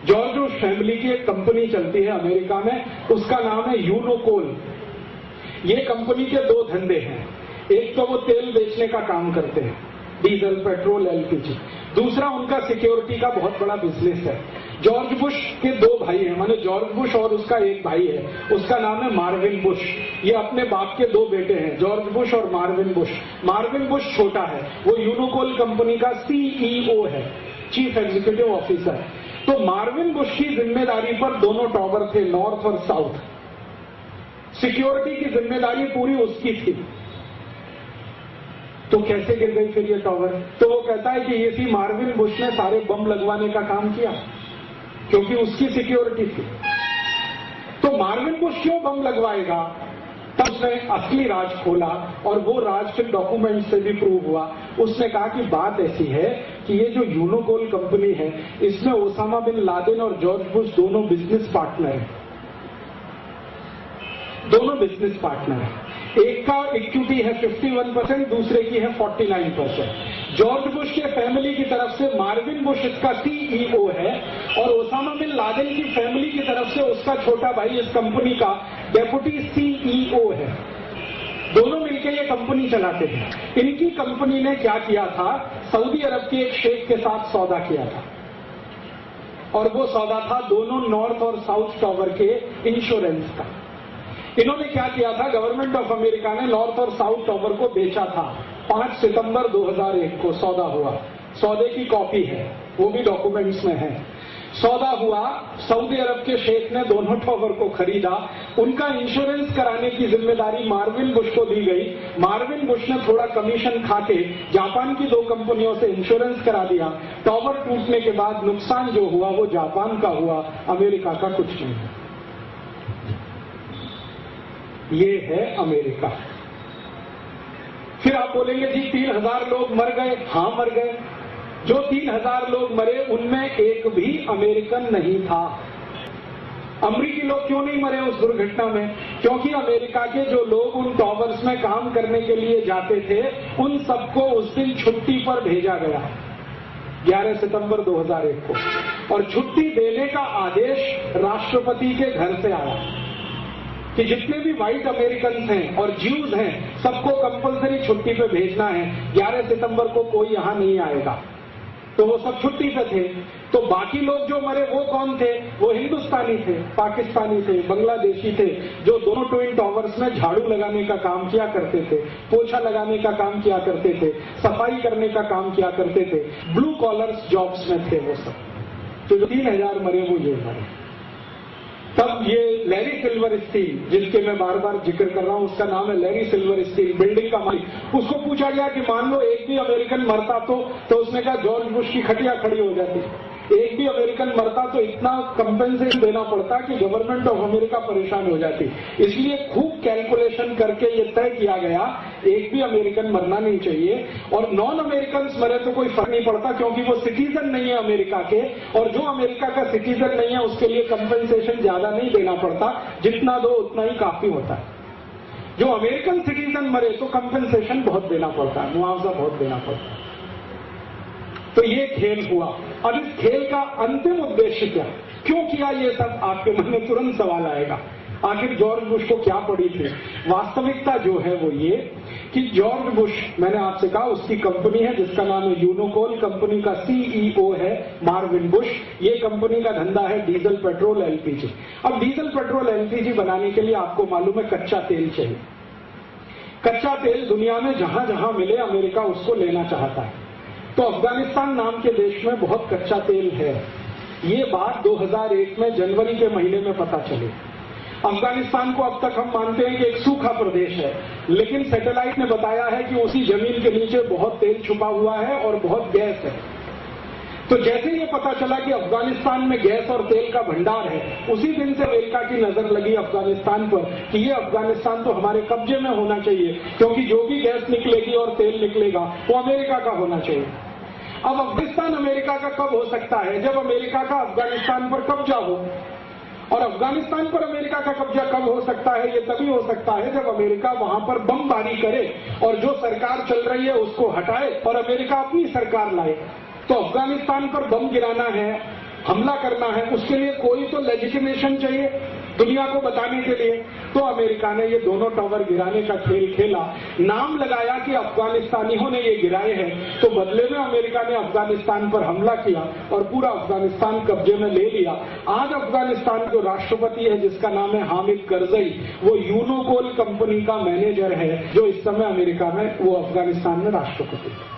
जॉर्ज बुश फैमिली की एक कंपनी चलती है अमेरिका में, उसका नाम है यूनोकोल। ये कंपनी के 2 धंधे हैं, एक तो वो तेल बेचने का काम करते हैं, डीजल, पेट्रोल, LPG। दूसरा उनका सिक्योरिटी का बहुत बड़ा बिजनेस है। जॉर्ज बुश के 2 भाई हैं, माने जॉर्ज बुश और उसका एक भाई है, उसका नाम है मार्विन बुश। ये अपने बाप के 2 बेटे हैं, जॉर्ज बुश और मार्विन बुश। मार्विन बुश छोटा है, वो यूनोकोल कंपनी का CEO है, चीफ एग्जीक्यूटिव ऑफिसर। तो मार्विन बुश की जिम्मेदारी पर दोनों टावर थे, नॉर्थ और साउथ। सिक्योरिटी की जिम्मेदारी पूरी उसकी थी। तो कैसे गिर गई फिर ये टावर? तो वो कहता है कि इसी मार्विन बुश ने सारे बम लगवाने का काम किया, क्योंकि उसकी सिक्योरिटी थी। तो मार्विन बुश क्यों बम लगवाएगा? तब उसने असली राज खोला और वो राज फिर डॉक्यूमेंट से भी प्रूव हुआ। उसने कहा कि बात ऐसी है कि ये जो यूनोकोल कंपनी है, इसमें ओसामा बिन लादेन और जॉर्ज बुश दोनों बिजनेस पार्टनर हैं, दोनों बिजनेस पार्टनर हैं। एक का इक्विटी है 51%, दूसरे की है 49%। जॉर्ज बुश के फैमिली की तरफ से मार्विन बुश इसका CEO है और ओसामा बिन लादेन की फैमिली की तरफ से उसका छोटा भाई इस कंपनी का डेप्यूटी CEO है। दोनों मिलकर ये कंपनी चलाते हैं। इनकी कंपनी ने क्या किया था? सऊदी अरब के एक शेख के साथ सौदा किया था और वो सौदा था दोनों नॉर्थ और साउथ टावर के इंश्योरेंस का। इन्होंने क्या किया था? गवर्नमेंट ऑफ अमेरिका ने नॉर्थ और साउथ टावर को बेचा था। 5 सितंबर 2001 को सौदा हुआ, सौदे की कॉपी है, वो भी डॉक्यूमेंट्स में है। सौदा हुआ, सऊदी अरब के शेख ने दोनों टावर को खरीदा, उनका इंश्योरेंस कराने की जिम्मेदारी मार्विन बुश को दी गई। मार्विन बुश ने थोड़ा कमीशन खाके जापान की 2 कंपनियों से इंश्योरेंस करा दिया। टावर टूटने के बाद नुकसान जो हुआ वो जापान का हुआ, अमेरिका का कुछ नहीं है। ये है अमेरिका। फिर आप बोलेंगे जी 3000 लोग मर गए। हाँ मर गए। जो 3000 लोग मरे उनमें एक भी अमेरिकन नहीं था। अमरीकी लोग क्यों नहीं मरे उस दुर्घटना में? क्योंकि अमेरिका के जो लोग उन टावर्स में काम करने के लिए जाते थे, उन सबको उस दिन छुट्टी पर भेजा गया 11 सितंबर 2001 को, और छुट्टी देने का आदेश राष्ट्रपति के घर से आया कि जितने भी व्हाइट अमेरिकन हैं और ज्यूज हैं, सबको कंपलसरी छुट्टी पे भेजना है, 11 सितंबर को कोई यहां नहीं आएगा। तो वो सब छुट्टी पे थे। तो बाकी लोग जो मरे वो कौन थे? वो हिंदुस्तानी थे, पाकिस्तानी थे, बांग्लादेशी थे, जो दोनों ट्विन टावर्स में झाड़ू लगाने का काम किया करते थे, पोछा लगाने का काम किया करते थे, सफाई करने का काम किया करते थे, ब्लू कॉलर्स जॉब्स में थे वो सब। तो 3000 मरे वो ये मरे। तब ये लैरी सिल्वर स्टील, जिसके मैं बार बार जिक्र कर रहा हूं, उसका नाम है लैरी सिल्वर स्टील, बिल्डिंग का मालिक, उसको पूछा गया कि मान लो एक भी अमेरिकन मरता तो उसने कहा जॉर्ज बुश की खटिया खड़ी हो जाती। एक भी अमेरिकन मरता तो इतना कंपेंसेशन देना पड़ता कि गवर्नमेंट ऑफ अमेरिका परेशान हो जाती। इसलिए खूब कैलकुलेशन करके ये तय किया गया एक भी अमेरिकन मरना नहीं चाहिए, और नॉन अमेरिकन मरे तो कोई फर्क नहीं पड़ता क्योंकि वो सिटीजन नहीं है अमेरिका के, और जो अमेरिका का सिटीजन नहीं है उसके लिए कंपेंसेशन ज्यादा नहीं देना पड़ता, जितना दो उतना ही काफी होता है। जो अमेरिकन सिटीजन मरे तो कंपेंसेशन बहुत देना पड़ता है, मुआवजा बहुत देना पड़ता है। तो ये खेल हुआ। अब इस खेल का अंतिम उद्देश्य क्या, क्यों किया ये सब, आपके मन में तुरंत सवाल आएगा। आखिर जॉर्ज बुश को क्या पड़ी थी? वास्तविकता जो है वो ये कि जॉर्ज बुश, मैंने आपसे कहा उसकी कंपनी है जिसका नाम है यूनोकोल, कंपनी का सीईओ है मार्विन बुश। ये कंपनी का धंधा है डीजल पेट्रोल एलपीजी। अब डीजल पेट्रोल एलपीजी बनाने के लिए आपको मालूम है कच्चा तेल चाहिए। कच्चा तेल दुनिया में जहां जहां मिले अमेरिका उसको लेना चाहता है। तो अफगानिस्तान नाम के देश में बहुत कच्चा तेल है। ये बात 2001 में जनवरी के महीने में पता चली। अफगानिस्तान को अब तक हम मानते हैं कि एक सूखा प्रदेश है, लेकिन सैटेलाइट ने बताया है कि उसी जमीन के नीचे बहुत तेल छुपा हुआ है और बहुत गैस है। तो जैसे ये पता चला कि अफगानिस्तान में गैस और तेल का भंडार है, उसी दिन से अमेरिका की नजर लगी अफगानिस्तान पर कि ये अफगानिस्तान तो हमारे कब्जे में होना चाहिए, क्योंकि जो भी गैस निकलेगी और तेल निकलेगा वो अमेरिका का होना चाहिए। अब अफगानिस्तान अमेरिका का कब हो सकता है? जब अमेरिका का अफगानिस्तान पर कब्जा हो। और अफगानिस्तान पर अमेरिका का कब्जा कब हो सकता है? ये तभी हो सकता है जब अमेरिका वहां पर बमबारी करे और जो सरकार चल रही है उसको हटाए और अमेरिका अपनी सरकार लाए। तो अफगानिस्तान पर बम गिराना है, हमला करना है, उसके लिए कोई तो लेजिटिमेशन चाहिए दुनिया को बताने के लिए। तो अमेरिका ने ये दोनों टावर गिराने का खेल खेला, नाम लगाया कि अफगानिस्तानियों ने ये गिराए हैं, तो बदले में अमेरिका ने अफगानिस्तान पर हमला किया और पूरा अफगानिस्तान कब्जे में ले लिया। आज अफगानिस्तान जो राष्ट्रपति है जिसका नाम है हामिद करजई, वो यूनोकोल कंपनी का मैनेजर है, जो इस समय अमेरिका में वो अफगानिस्तान में राष्ट्रपति है।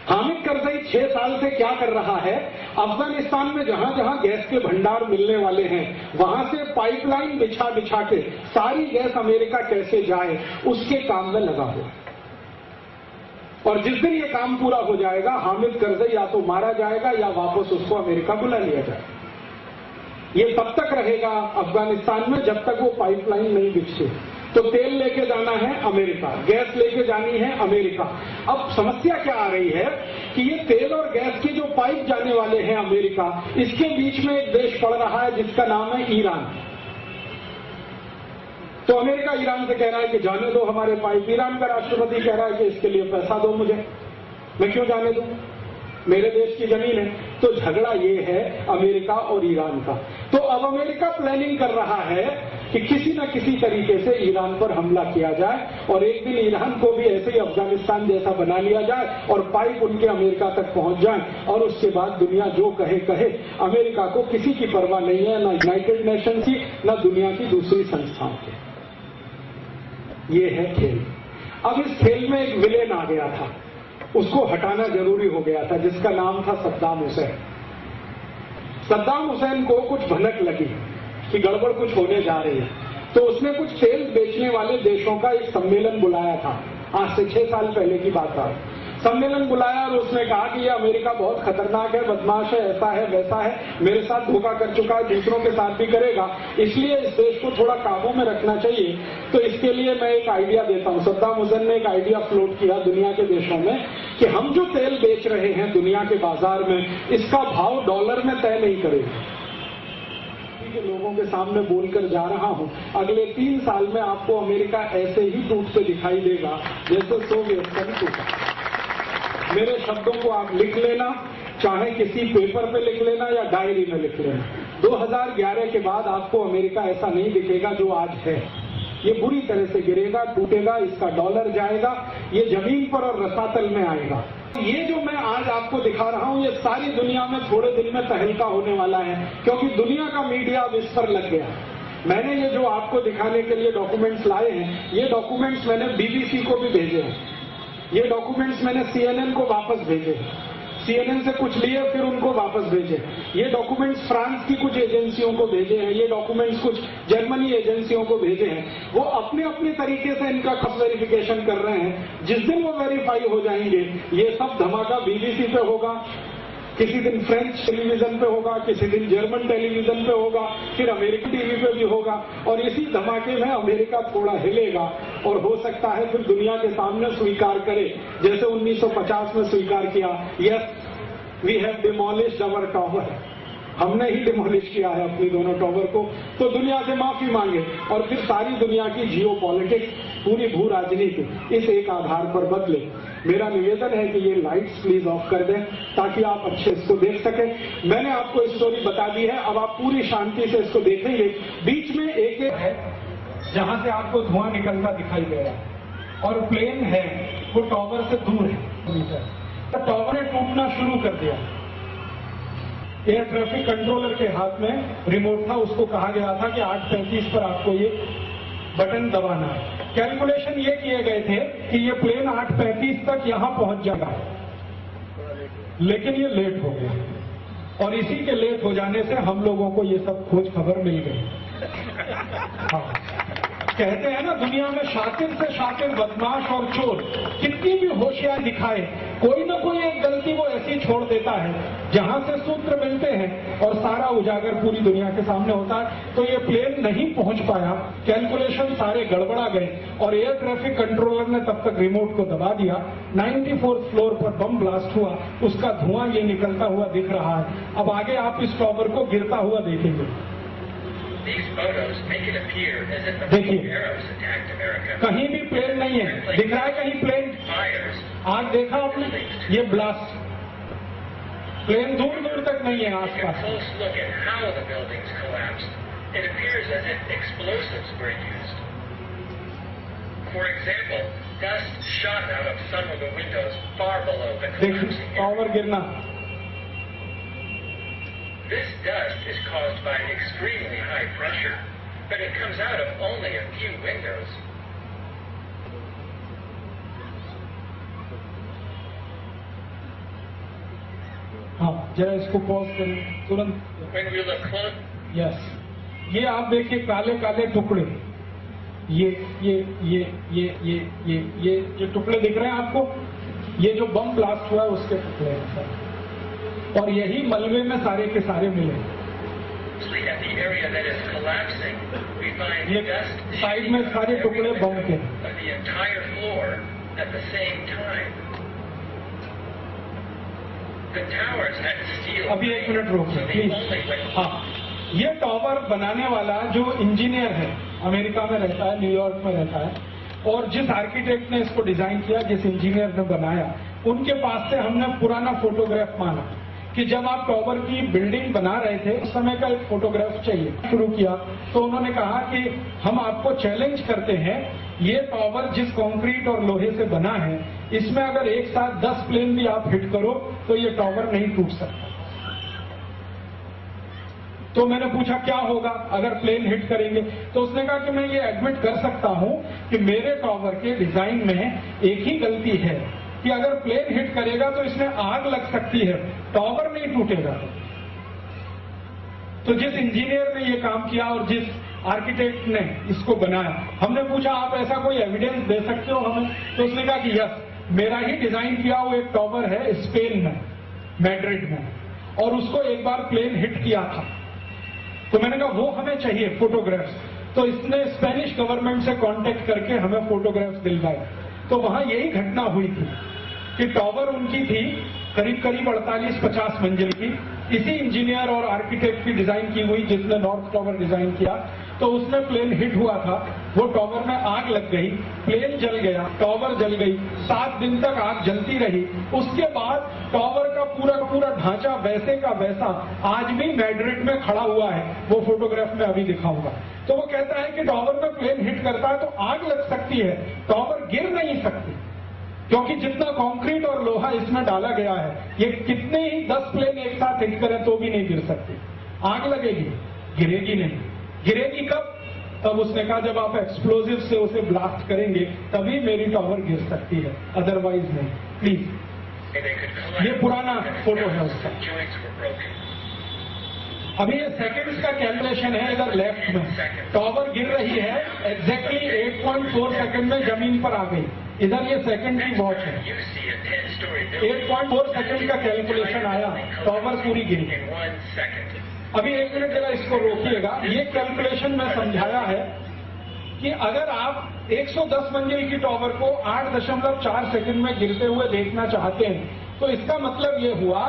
हामिद करजई 6 साल से क्या कर रहा है? अफगानिस्तान में जहां जहां गैस के भंडार मिलने वाले हैं वहां से पाइपलाइन बिछा बिछा के सारी गैस अमेरिका कैसे जाए उसके काम में लगा हुआ। और जिस दिन ये काम पूरा हो जाएगा हामिद करजई या तो मारा जाएगा या वापस उसको अमेरिका बुला लिया जाएगा। ये तब तक रहेगा अफगानिस्तान में जब तक वो पाइपलाइन नहीं बिछे। तो तेल लेके जाना है अमेरिका, गैस लेके जानी है अमेरिका। अब समस्या क्या आ रही है कि ये तेल और गैस के जो पाइप जाने वाले हैं अमेरिका, इसके बीच में एक देश पड़ रहा है जिसका नाम है ईरान। तो अमेरिका ईरान से कह रहा है कि जाने दो हमारे पाइप। ईरान का राष्ट्रपति कह रहा है कि इसके लिए पैसा दो मुझे, मैं क्यों जाने दूं, मेरे देश की जमीन है। तो झगड़ा ये है अमेरिका और ईरान का। तो अब अमेरिका प्लानिंग कर रहा है कि किसी न किसी तरीके से ईरान पर हमला किया जाए और एक दिन ईरान को भी ऐसे ही अफगानिस्तान जैसा बना लिया जाए और पाइप उनके अमेरिका तक पहुंच जाए और उसके बाद दुनिया जो कहे कहे, अमेरिका को किसी की परवाह नहीं है, ना यूनाइटेड नेशन की, ना दुनिया की दूसरी संस्थाओं की। ये है खेल। अब इस खेल में एक विलेन आ गया था, उसको हटाना जरूरी हो गया था, जिसका नाम था सद्दाम हुसैन। सद्दाम हुसैन को कुछ भनक लगी कि गड़बड़ कुछ होने जा रही है, तो उसने कुछ तेल बेचने वाले देशों का एक सम्मेलन बुलाया था। आज से 6 साल पहले की बात है। सम्मेलन बुलाया और उसने कहा कि ये अमेरिका बहुत खतरनाक है, बदमाश है, ऐसा है वैसा है, मेरे साथ धोखा कर चुका है, दूसरों के साथ भी करेगा, इसलिए इस देश को थोड़ा काबू में रखना चाहिए। तो इसके लिए मैं एक आइडिया देता हूं। सद्दाम हुसैन ने एक आइडिया फ्लोट किया दुनिया के देशों में कि हम जो तेल बेच रहे हैं दुनिया के बाजार में, इसका भाव डॉलर में तय नहीं करेगा। के लोगों के सामने बोलकर जा रहा हूं, अगले 3 साल में आपको अमेरिका ऐसे ही टूटते दिखाई देगा जैसे सोवियत संघ टूटा। मेरे शब्दों को आप लिख लेना, चाहे किसी पेपर पे लिख लेना या डायरी में लिख लेना। 2011 के बाद आपको अमेरिका ऐसा नहीं दिखेगा जो आज है। ये बुरी तरह से गिरेगा, टूटेगा, इसका डॉलर जाएगा, ये जमीन पर और रसातल में आएगा। ये जो मैं आज आपको दिखा रहा हूं, ये सारी दुनिया में थोड़े दिन में तहलका होने वाला है, क्योंकि दुनिया का मीडिया अब इस पर लग गया। मैंने ये जो आपको दिखाने के लिए डॉक्यूमेंट्स लाए हैं, ये डॉक्यूमेंट्स मैंने बीबीसी को भी भेजे हैं, ये डॉक्यूमेंट्स मैंने CNN को वापस भेजे, CNN से कुछ लिए फिर उनको वापस भेजे। ये डॉक्यूमेंट्स फ्रांस की कुछ एजेंसियों को भेजे हैं, ये डॉक्यूमेंट्स कुछ जर्मनी एजेंसियों को भेजे हैं। वो अपने अपने तरीके से इनका खस वेरिफिकेशन कर रहे हैं। जिस दिन वो वेरीफाई हो जाएंगे, ये सब धमाका बीबीसी पे होगा, किसी दिन फ्रेंच टेलीविजन पे होगा, किसी दिन जर्मन टेलीविजन पे होगा, फिर अमेरिकी टीवी पे भी होगा, और इसी धमाके में अमेरिका थोड़ा हिलेगा और हो सकता है फिर दुनिया के सामने स्वीकार करे, जैसे 1950 में स्वीकार किया, yes we have demolished our tower, हमने ही डिमोलिश किया है अपनी दोनों टावर को, तो दुनिया से माफी मांगे और फिर सारी दुनिया की जियो पॉलिटिक्स, पूरी भू राजनीति इस एक आधार पर बदले। मेरा निवेदन है कि ये लाइट्स प्लीज ऑफ कर दें ताकि आप अच्छे इसको देख सकें। मैंने आपको स्टोरी बता दी है, अब आप पूरी शांति से इसको देखेंगे। बीच में एक है जहां से आपको धुआं निकलता दिखाई दे रहा है और प्लेन है वो टावर से दूर है, तो टावर ने टूटना शुरू कर दिया। एयर ट्रैफिक कंट्रोलर के हाथ में रिमोट था, उसको कहा गया था कि 8:35 पर आपको ये बटन दबाना है। कैलकुलेशन ये किए गए थे कि ये प्लेन 8:35 तक यहां पहुंच जाएगा, लेकिन ये लेट हो गया और इसी के लेट हो जाने से हम लोगों को ये सब खोज खबर मिल गई। हाँ, कहते हैं ना दुनिया में शातिर से शातिर, बदमाश और चोर कितनी भी होशियार दिखाए, कोई ना कोई एक गलती वो ऐसी छोड़ देता है जहां से सूत्र मिलते हैं और सारा उजागर पूरी दुनिया के सामने होता है। तो ये प्लेन नहीं पहुंच पाया, कैलकुलेशन सारे गड़बड़ा गए और एयर ट्रैफिक कंट्रोलर ने तब तक रिमोट को दबा दिया। 94th फ्लोर पर बम ब्लास्ट हुआ, उसका धुआं ये निकलता हुआ दिख रहा है। अब आगे आप इस टावर को गिरता हुआ देखेंगे। देखिए कहीं भी प्लेन नहीं है, दिख रहा है कहीं प्लेन? आज देखा आपने ये ब्लास्ट, प्लेन दूर दूर तक नहीं है आसपास। देखिए टावर गिरना। This dust is caused by extremely high pressure, but it comes out of only a few windows. हाँ, जरा इसको पॉज करें तुरंत। When we look close, yes, ये आप देखिए काले काले टुकड़े, ये टुकड़े दिख रहे हैं आपको? ये जो बम ब्लास्ट हुआ है उसके टुकड़े हैं सर, और यही मलबे में सारे के सारे मिले। at the area that is collapsing, we find ये dust साइड में सारे टुकड़े बम के। of the entire floor at the same time. The towers had steel. अभी एक मिनट रोकिए so they please. only went हाँ, ये टावर बनाने वाला जो इंजीनियर है, अमेरिका में रहता है, न्यूयॉर्क में रहता है, और जिस आर्किटेक्ट ने इसको डिजाइन किया, जिस इंजीनियर ने बनाया, उनके पास से हमने पुराना फोटोग्राफ मांगा कि जब आप टावर की बिल्डिंग बना रहे थे उस समय का एक फोटोग्राफ चाहिए। शुरू किया तो उन्होंने कहा कि हम आपको चैलेंज करते हैं, ये टावर जिस कंक्रीट और लोहे से बना है, इसमें अगर एक साथ 10 प्लेन भी आप हिट करो तो ये टावर नहीं टूट सकता। तो मैंने पूछा क्या होगा अगर प्लेन हिट करेंगे, तो उसने कहा कि मैं ये एडमिट कर सकता हूं कि मेरे टावर के डिजाइन में एक ही गलती है कि अगर प्लेन हिट करेगा तो इसमें आग लग सकती है, टावर नहीं टूटेगा। तो जिस इंजीनियर ने ये काम किया और जिस आर्किटेक्ट ने इसको बनाया, हमने पूछा आप ऐसा कोई एविडेंस दे सकते हो हमें? तो उसने कहा कि यस, मेरा ही डिजाइन किया हुआ एक टावर है स्पेन में, मैड्रिड में, और उसको एक बार प्लेन हिट किया था। तो मैंने कहा वो हमें चाहिए फोटोग्राफ्स। तो इसने स्पेनिश गवर्नमेंट से कांटेक्ट करके हमें फोटोग्राफ्स दिलवाए। तो वहां यही घटना हुई थी कि टावर उनकी थी करीब करीब 48-50 मंजिल की, इसी इंजीनियर और आर्किटेक्ट की डिजाइन की हुई जिसने नॉर्थ टावर डिजाइन किया। तो उसमें प्लेन हिट हुआ था, वो टावर में आग लग गई, प्लेन जल गया, टावर जल गई, 7 दिन तक आग जलती रही। उसके बाद टावर का पूरा ढांचा वैसे का वैसा आज भी मैड्रिड में खड़ा हुआ है, वो फोटोग्राफ में अभी दिखाऊंगा। तो वो कहता है कि टावर में प्लेन हिट करता है तो आग लग सकती है, टावर गिर नहीं सकती। क्योंकि जितना कंक्रीट और लोहा इसमें डाला गया है, ये कितने ही 10 प्लेन एक साथ हिट करें तो भी नहीं गिर सकते। आग लगेगी, गिरेगी नहीं। गिरेगी कब? तब उसने कहा जब आप एक्सप्लोजिव से उसे ब्लास्ट करेंगे तभी मेरी टावर गिर सकती है, अदरवाइज नहीं। प्लीज, ये पुराना फोटो है उसका। अभी ये सेकंड्स का कैलकुलेशन है। इधर लेफ्ट में टावर गिर रही है, एग्जैक्टली 8.4 सेकंड में जमीन पर आ गई। इधर ये सेकंड की वॉच है। 8.4 सेकंड का कैलकुलेशन आया, टावर पूरी गिरी। अभी 1 मिनट जरा इसको रोकिएगा। ये कैलकुलेशन में समझाया है कि अगर आप 110 मंजिल की टावर को 8.4 सेकंड में गिरते हुए देखना चाहते हैं तो इसका मतलब ये हुआ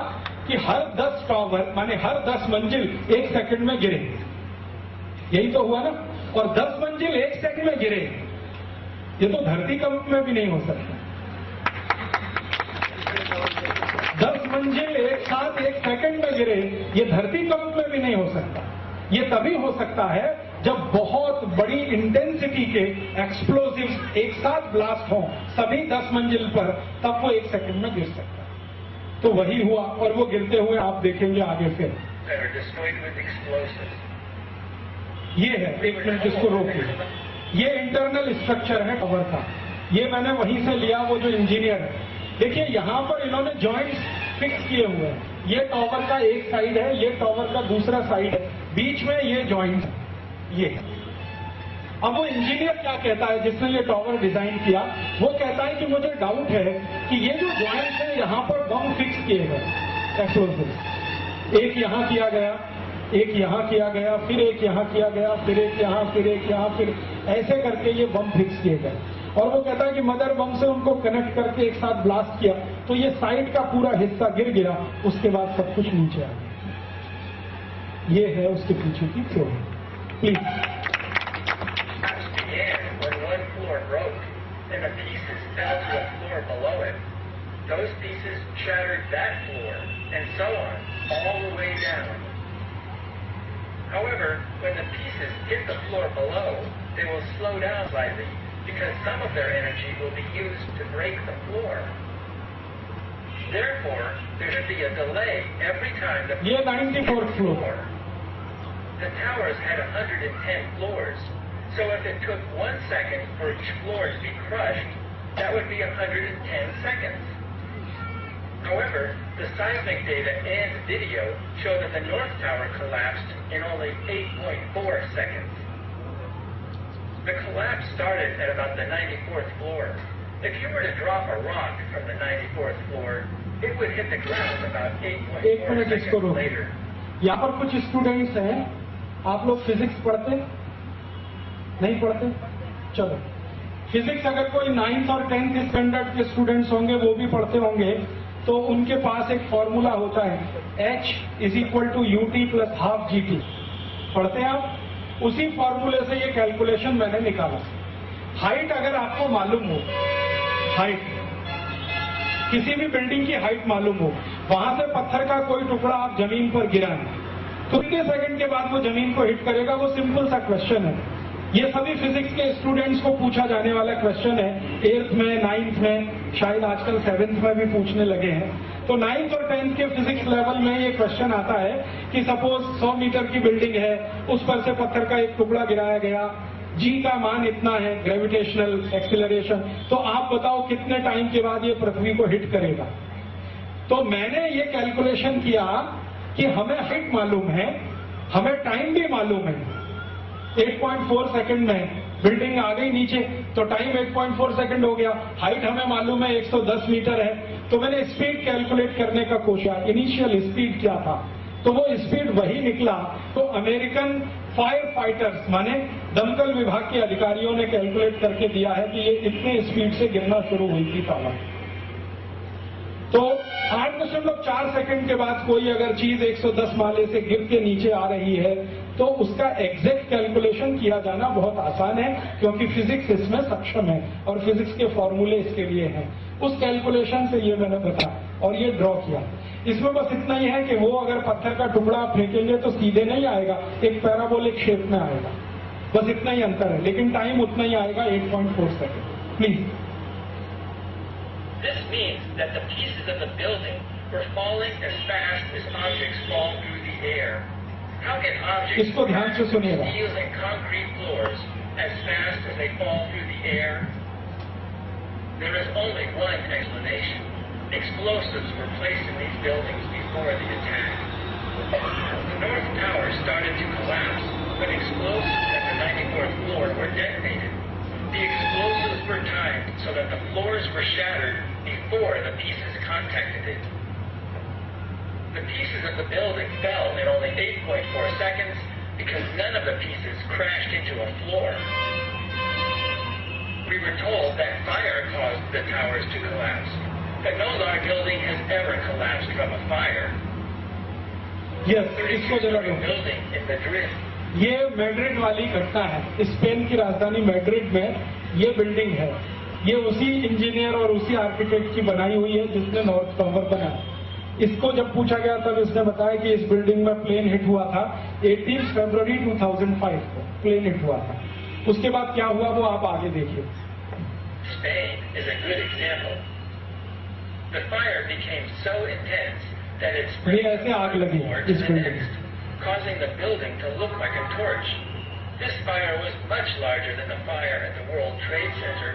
कि हर 10 टावर माने हर 10 मंजिल 1 सेकंड में गिरे। यही तो हुआ ना। और 10 मंजिल 1 सेकंड में गिरे, ये तो धरती कंप में भी नहीं हो सकता। 10 मंजिल एक साथ 1 सेकंड में गिरे, ये धरती कंप में भी नहीं हो सकता। ये तभी हो सकता है जब बहुत बड़ी इंटेंसिटी के एक्सप्लोजिव्स एक साथ ब्लास्ट हों सभी 10 मंजिल पर, तब वो 1 सेकंड में गिर सकता है। तो वही हुआ और वो गिरते हुए आप देखेंगे आगे फिर। ये है, 1 मिनट इसको रोकिए। ये इंटरनल स्ट्रक्चर है टावर का। ये मैंने वहीं से लिया, वो जो इंजीनियर है। देखिए यहां पर इन्होंने जॉइंट्स फिक्स किए हुए हैं। ये टावर का एक साइड है, ये टावर का दूसरा साइड है, बीच में ये जॉइंट है। ये अब वो इंजीनियर क्या कहता है जिसने ये टावर डिजाइन किया, वो कहता है कि मुझे डाउट है कि ये जो जॉइंट है यहां पर बम फिक्स किए गए एक्सप्लोसिव। एक यहां किया गया, एक यहां किया गया, फिर एक यहां किया गया, फिर एक यहां, फिर एक यहां, फिर ऐसे करके ये बम फिक्स किए गए। और वो कहता है कि मदर बम से उनको कनेक्ट करके एक साथ ब्लास्ट किया तो ये साइड का पूरा हिस्सा गिर गया, उसके बाद सब कुछ नीचे आ गया। ये है उसके पीछे की theory. Please. When one floor broke and the pieces fell to the floor below it, those pieces shattered that floor and so on all the way down. However, when the pieces hit the floor below, they will slow down slightly because some of their energy will be used to break the floor. Therefore, there should be a delay every time the ये 94th floor. The towers had 110 floors, so if it took 1 second for each floor to be crushed, that would be 110 seconds. However, the seismic data and video show that the North Tower collapsed in only 8.4 seconds. The collapse started at about the 94th floor. If you were to drop a rock from the 94th floor, it would hit the ground about 8.4 seconds later. यहाँ पर कुछ students हैं, आप लोग physics पढ़ते नहीं पढ़ते? चलो, फिजिक्स अगर कोई 9th और 10th स्टैंडर्ड के स्टूडेंट्स होंगे वो भी पढ़ते होंगे तो उनके पास एक फॉर्मूला होता है, H = UT + ½ GT। पढ़ते हैं आप? उसी फॉर्मूले से ये कैलकुलेशन मैंने निकाला। हाइट अगर आपको मालूम हो, हाइट किसी भी बिल्डिंग की हाइट मालूम हो, वहां से पत्थर का कोई टुकड़ा आप जमीन पर गिराएं तो कितने सेकंड के बाद वो जमीन को हिट करेगा? वो सिंपल सा क्वेश्चन है। ये सभी फिजिक्स के स्टूडेंट्स को पूछा जाने वाला क्वेश्चन है। 8th में, 9th में, शायद आजकल 7th में भी पूछने लगे हैं। तो 9th और 10th के फिजिक्स लेवल में ये क्वेश्चन आता है कि सपोज 100 मीटर की बिल्डिंग है, उस पर से पत्थर का एक टुकड़ा गिराया गया, जी का मान इतना है, ग्रेविटेशनल एक्सिलरेशन, तो आप बताओ कितने टाइम के बाद ये पृथ्वी को हिट करेगा। तो मैंने ये कैलकुलेशन किया कि हमें हाइट मालूम है, हमें टाइम भी मालूम है। 8.4 सेकंड में बिल्डिंग आ गई नीचे तो टाइम 8.4 सेकंड हो गया। हाइट हमें मालूम है 110 मीटर है, तो मैंने स्पीड कैलकुलेट करने का कोशिश, इनिशियल स्पीड क्या था, तो वो स्पीड वही निकला। तो अमेरिकन फायर फाइटर्स माने दमकल विभाग के अधिकारियों ने कैलकुलेट करके दिया है कि ये इतने स्पीड से गिरना शुरू हुई थी टावर। तो 8.4 सेकंड के बाद कोई अगर चीज 110 माले से गिर के नीचे आ रही है तो उसका एग्जैक्ट कैलकुलेशन किया जाना बहुत आसान है, क्योंकि फिजिक्स इसमें सक्षम है और फिजिक्स के फॉर्मूले इसके लिए हैं। उस कैलकुलेशन से ये मैंने बताया और ये ड्रॉ किया। इसमें बस इतना ही है कि वो अगर पत्थर का टुकड़ा आप फेंकेंगे तो सीधे नहीं आएगा, एक पैराबोलिक शेप में आएगा, बस इतना ही अंतर है, लेकिन टाइम उतना ही आएगा 8.4 second. Please. This means that the pieces of the building were falling as fast as objects fall through the air. How can objects इसको ध्यान से सुनिएगा। steel and concrete floors as fast as they fall through the air? There is only one explanation. Explosives were placed in these buildings before the attack. The North Tower started to collapse when explosives at the 94th floor were detonated. The explosives were timed so that the floors were shattered before the pieces contacted it. The pieces of the building fell in only 8.4 seconds because none of the pieces crashed into a floor. We were told that fire caused the towers to collapse, but no large building has ever collapsed from a fire. Yes, इसको जरा 32-story रोको। building in Madrid. ये Madrid वाली घटना है। Spain की राजधानी Madrid में ये बिल्डिंग है। ये उसी इंजीनियर और उसी आर्किटेक्ट की बनाई हुई है जिसने नॉर्थ टावर बनाया। इसको जब पूछा गया तब इसने बताया कि इस बिल्डिंग में प्लेन हिट हुआ था 18 फरवरी 2005 को प्लेन हिट हुआ था। उसके बाद क्या हुआ वो आप आगे देखिए। Spain is a good example. The fire became so intense that it spread ये ऐसे आग लगी from one floor इस to the बिल्डिंग में। next, causing the building to look like a torch. This fire was much larger than the fire at the World Trade Center.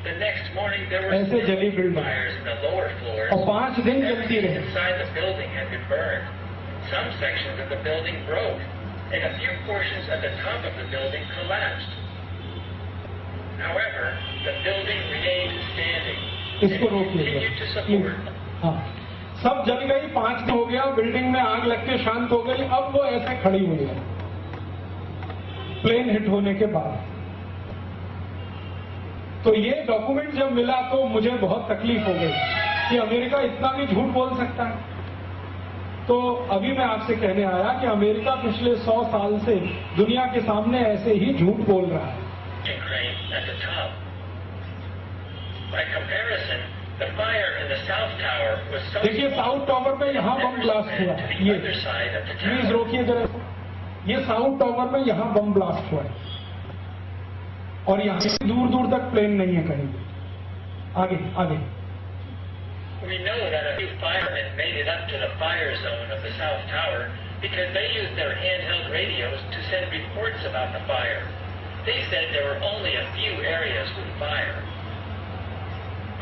The next morning there were ऐसे जली still building. fires in the lower floors. और 5 दिन जलती Everything रही। inside the building had been burned. Some sections of the building broke, and a few portions at the top of the building collapsed. However, the building remained standing. and इसको it रोकिए continued to support. हाँ, सब जल गई। 5 दिन हो गया, building में आग लग के शांत हो गई। अब वो ऐसे खड़ी हुई है प्लेन हिट होने के बाद। तो ये डॉक्यूमेंट जब मिला तो मुझे बहुत तकलीफ हो गई कि अमेरिका इतना भी झूठ बोल सकता है। तो अभी मैं आपसे कहने आया कि अमेरिका पिछले 100 साल से दुनिया के सामने ऐसे ही झूठ बोल रहा है। Crane at the top. By comparison, the fire in the South Tower was so देखिए साउथ टावर पे यहाँ बम ब्लास्ट हुआ है। to the ये other side of the please tower. रोकिए जरा इसको। ये साउथ टावर में यहाँ बम ब्लास्ट हुआ है और यहाँ से दूर दूर तक प्लेन नहीं है कहीं। आगे आगे। We know that a few firemen made it up to the fire zone of the South Tower because they used their handheld radios to send reports about the fire. They said there were only a few areas with fire.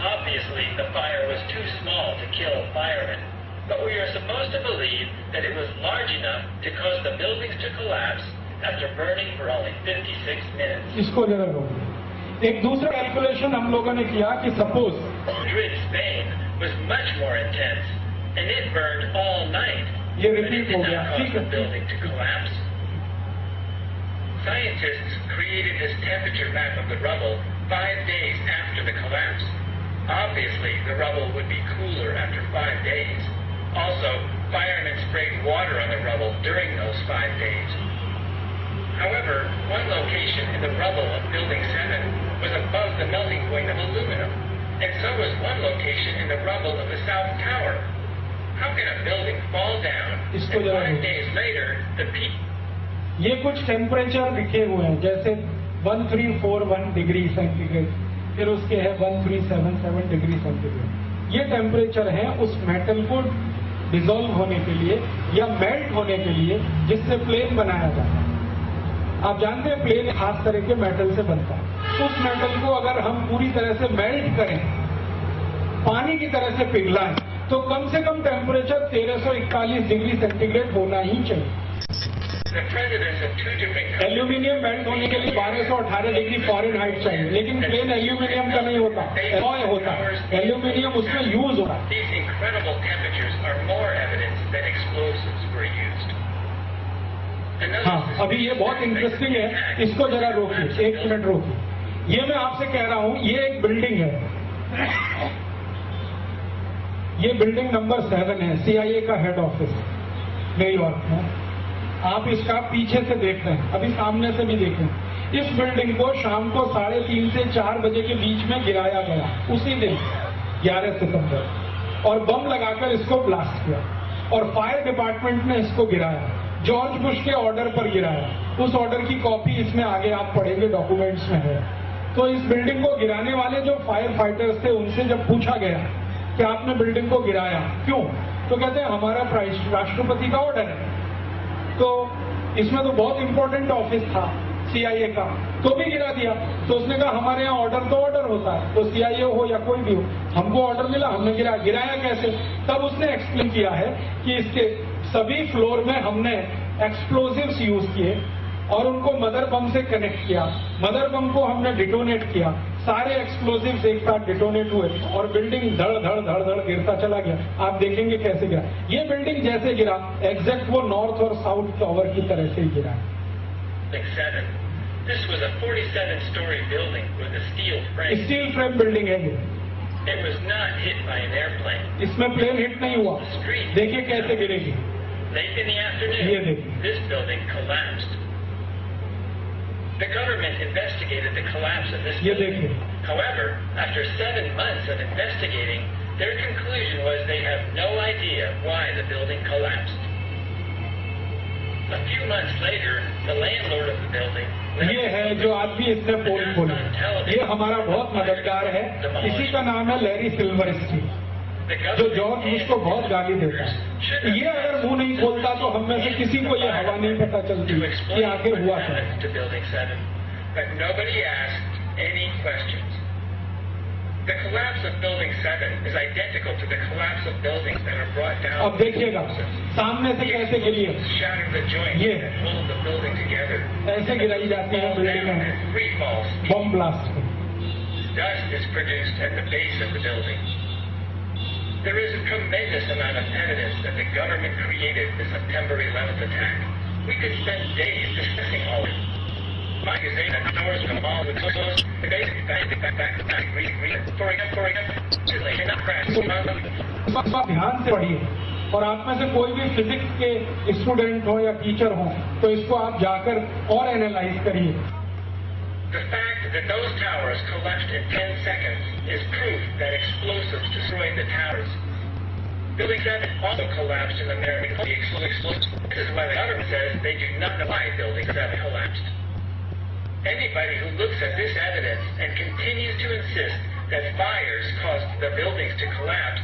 Obviously, the fire was too small to kill firemen, but we are supposed to believe that it was large enough to cause the buildings to collapse after burning for only 56 minutes. इसको जरा रोकिए। एक दूसरा calculation हम लोगों ने किया कि suppose Madrid, Spain was much more intense, and it burned all night, ये but it रिपीट did हो not गया। cause ठीक the है। building to collapse. Scientists created this temperature map of the rubble 5 days after the collapse. Obviously, the rubble would be cooler after 5 days. Also, firemen sprayed water on the rubble during those 5 days. However, one location in the rubble of Building 7 was above the melting point of aluminum, and so was one location in the rubble of the South Tower. How can a building fall down इसको and जरा 5 रोकिए। days later the peak? ये कुछ temperature लिखे हुए हैं जैसे 1341 degree centigrade, फिर उसके है 1377 डिग्री सेंटीग्रेड। ये टेम्परेचर है उस मेटल को डिसॉल्व होने के लिए या मेल्ट होने के लिए जिससे प्लेन बनाया जाता है। आप जानते हैं प्लेन खास तरह के मेटल से बनता है। उस मेटल को अगर हम पूरी तरह से मेल्ट करें, पानी की तरह से पिघलाएं, तो कम से कम टेम्परेचर 1341 डिग्री सेंटीग्रेड होना ही चाहिए। The presidents of two different countries aluminium melt होने के लिए 1218 डिग्री फॉरेनहाइट चाहिए, लेकिन प्लेन एल्यूमिनियम का नहीं होता, एलॉय होता है। एल्यूमिनियम उसमें यूज होता है। These incredible temperatures are more evidence that explosives were used. हाँ, अभी ये बहुत इंटरेस्टिंग है। इसको जरा रोकिए, 1 मिनट रोकिए। ये मैं आपसे कह रहा हूँ, ये एक बिल्डिंग है। ये बिल्डिंग नंबर 7 है, CIA का हेड ऑफिस न्यूयॉर्क में। आप इसका पीछे से देख रहे हैं, अभी सामने से भी देखें। इस बिल्डिंग को शाम को 3:30 से 4 बजे के बीच में गिराया गया, उसी दिन 11 सितंबर, और बम लगाकर इसको ब्लास्ट किया और फायर डिपार्टमेंट ने इसको गिराया। जॉर्ज बुश के ऑर्डर पर गिराया। उस ऑर्डर की कॉपी इसमें आगे आप पढ़ेंगे, डॉक्यूमेंट्स में है। तो इस बिल्डिंग को गिराने वाले जो फायर फाइटर्स थे उनसे जब पूछा गया कि आपने बिल्डिंग को गिराया क्यों, तो कहते हैं हमारा राष्ट्रपति का ऑर्डर है। तो इसमें तो बहुत इंपॉर्टेंट ऑफिस था CIA का, तो भी गिरा दिया। तो उसने कहा हमारे यहाँ ऑर्डर तो ऑर्डर होता है, तो CIA हो या कोई भी हो, हमको ऑर्डर मिला, हमने गिराया कैसे। तब उसने एक्सप्लेन किया है कि इसके सभी फ्लोर में हमने एक्सप्लोजिव्स यूज किए और उनको मदर बम से कनेक्ट किया, मदर बम को हमने डिटोनेट किया, सारे एक्सप्लोजिव्स एक साथ डिटोनेट हुए और बिल्डिंग धड़ धड़ धड़ धड़ गिरता चला गया। आप देखेंगे कैसे गिरा। ये बिल्डिंग जैसे गिरा एग्जैक्ट वो नॉर्थ और साउथ टावर की तरह से ही गिरा। This was a 47-story building with a steel frame. Steel frame building है ये। It was not hit by an airplane. इसमें प्लेन हिट नहीं हुआ। देखिए कैसे गिरेगी। Late in the ये afternoon, देखिए। this building collapsed. The government investigated the collapse of this ये building. देखिए। However, after 7 months of investigating, their conclusion was they have no idea why the building collapsed. A few months later, the landlord of the building. ये है जो आदमी इसने पोल खोला, ये हमारा बहुत मददगार है, इसी का नाम है लैरी सिल्वरस्टीन, जो जॉर्ज बुश को बहुत गाली देता है। ये अगर मुंह नहीं खोलता तो हम में से किसी को ये हवा नहीं पता चलती कि आखिर हुआ क्या। But nobody asked any questions. The collapse of Building 7 is identical to the collapse of buildings that are brought down. अब देखिएगा सामने से कैसे गिरी है, Shatter the joints ये that hold the building together. ऐसे गिराई जाती है बिल्डिंग Down में and free falls. Bomb blast में। Dust is produced at the base of the building. There is a tremendous amount of evidence that the government created the September 11th attack. We could spend days discussing all of it. Mike is saying that the doors of the mall would close. The basic back, for example, cannot crash. आप ध्यान से पढ़िए और आप में से कोई भी फिजिक्स के स्टूडेंट हो या टीचर हो तो इसको आप जाकर और एनालाइज करिए। The fact that those towers collapsed in 10 seconds is proof that explosives destroyed the towers. Building 7 also collapsed in the manner of the explosives. This is why the government says they do not know why Building 7 collapsed. Anybody who looks at this evidence and continues to insist that fires caused the buildings to collapse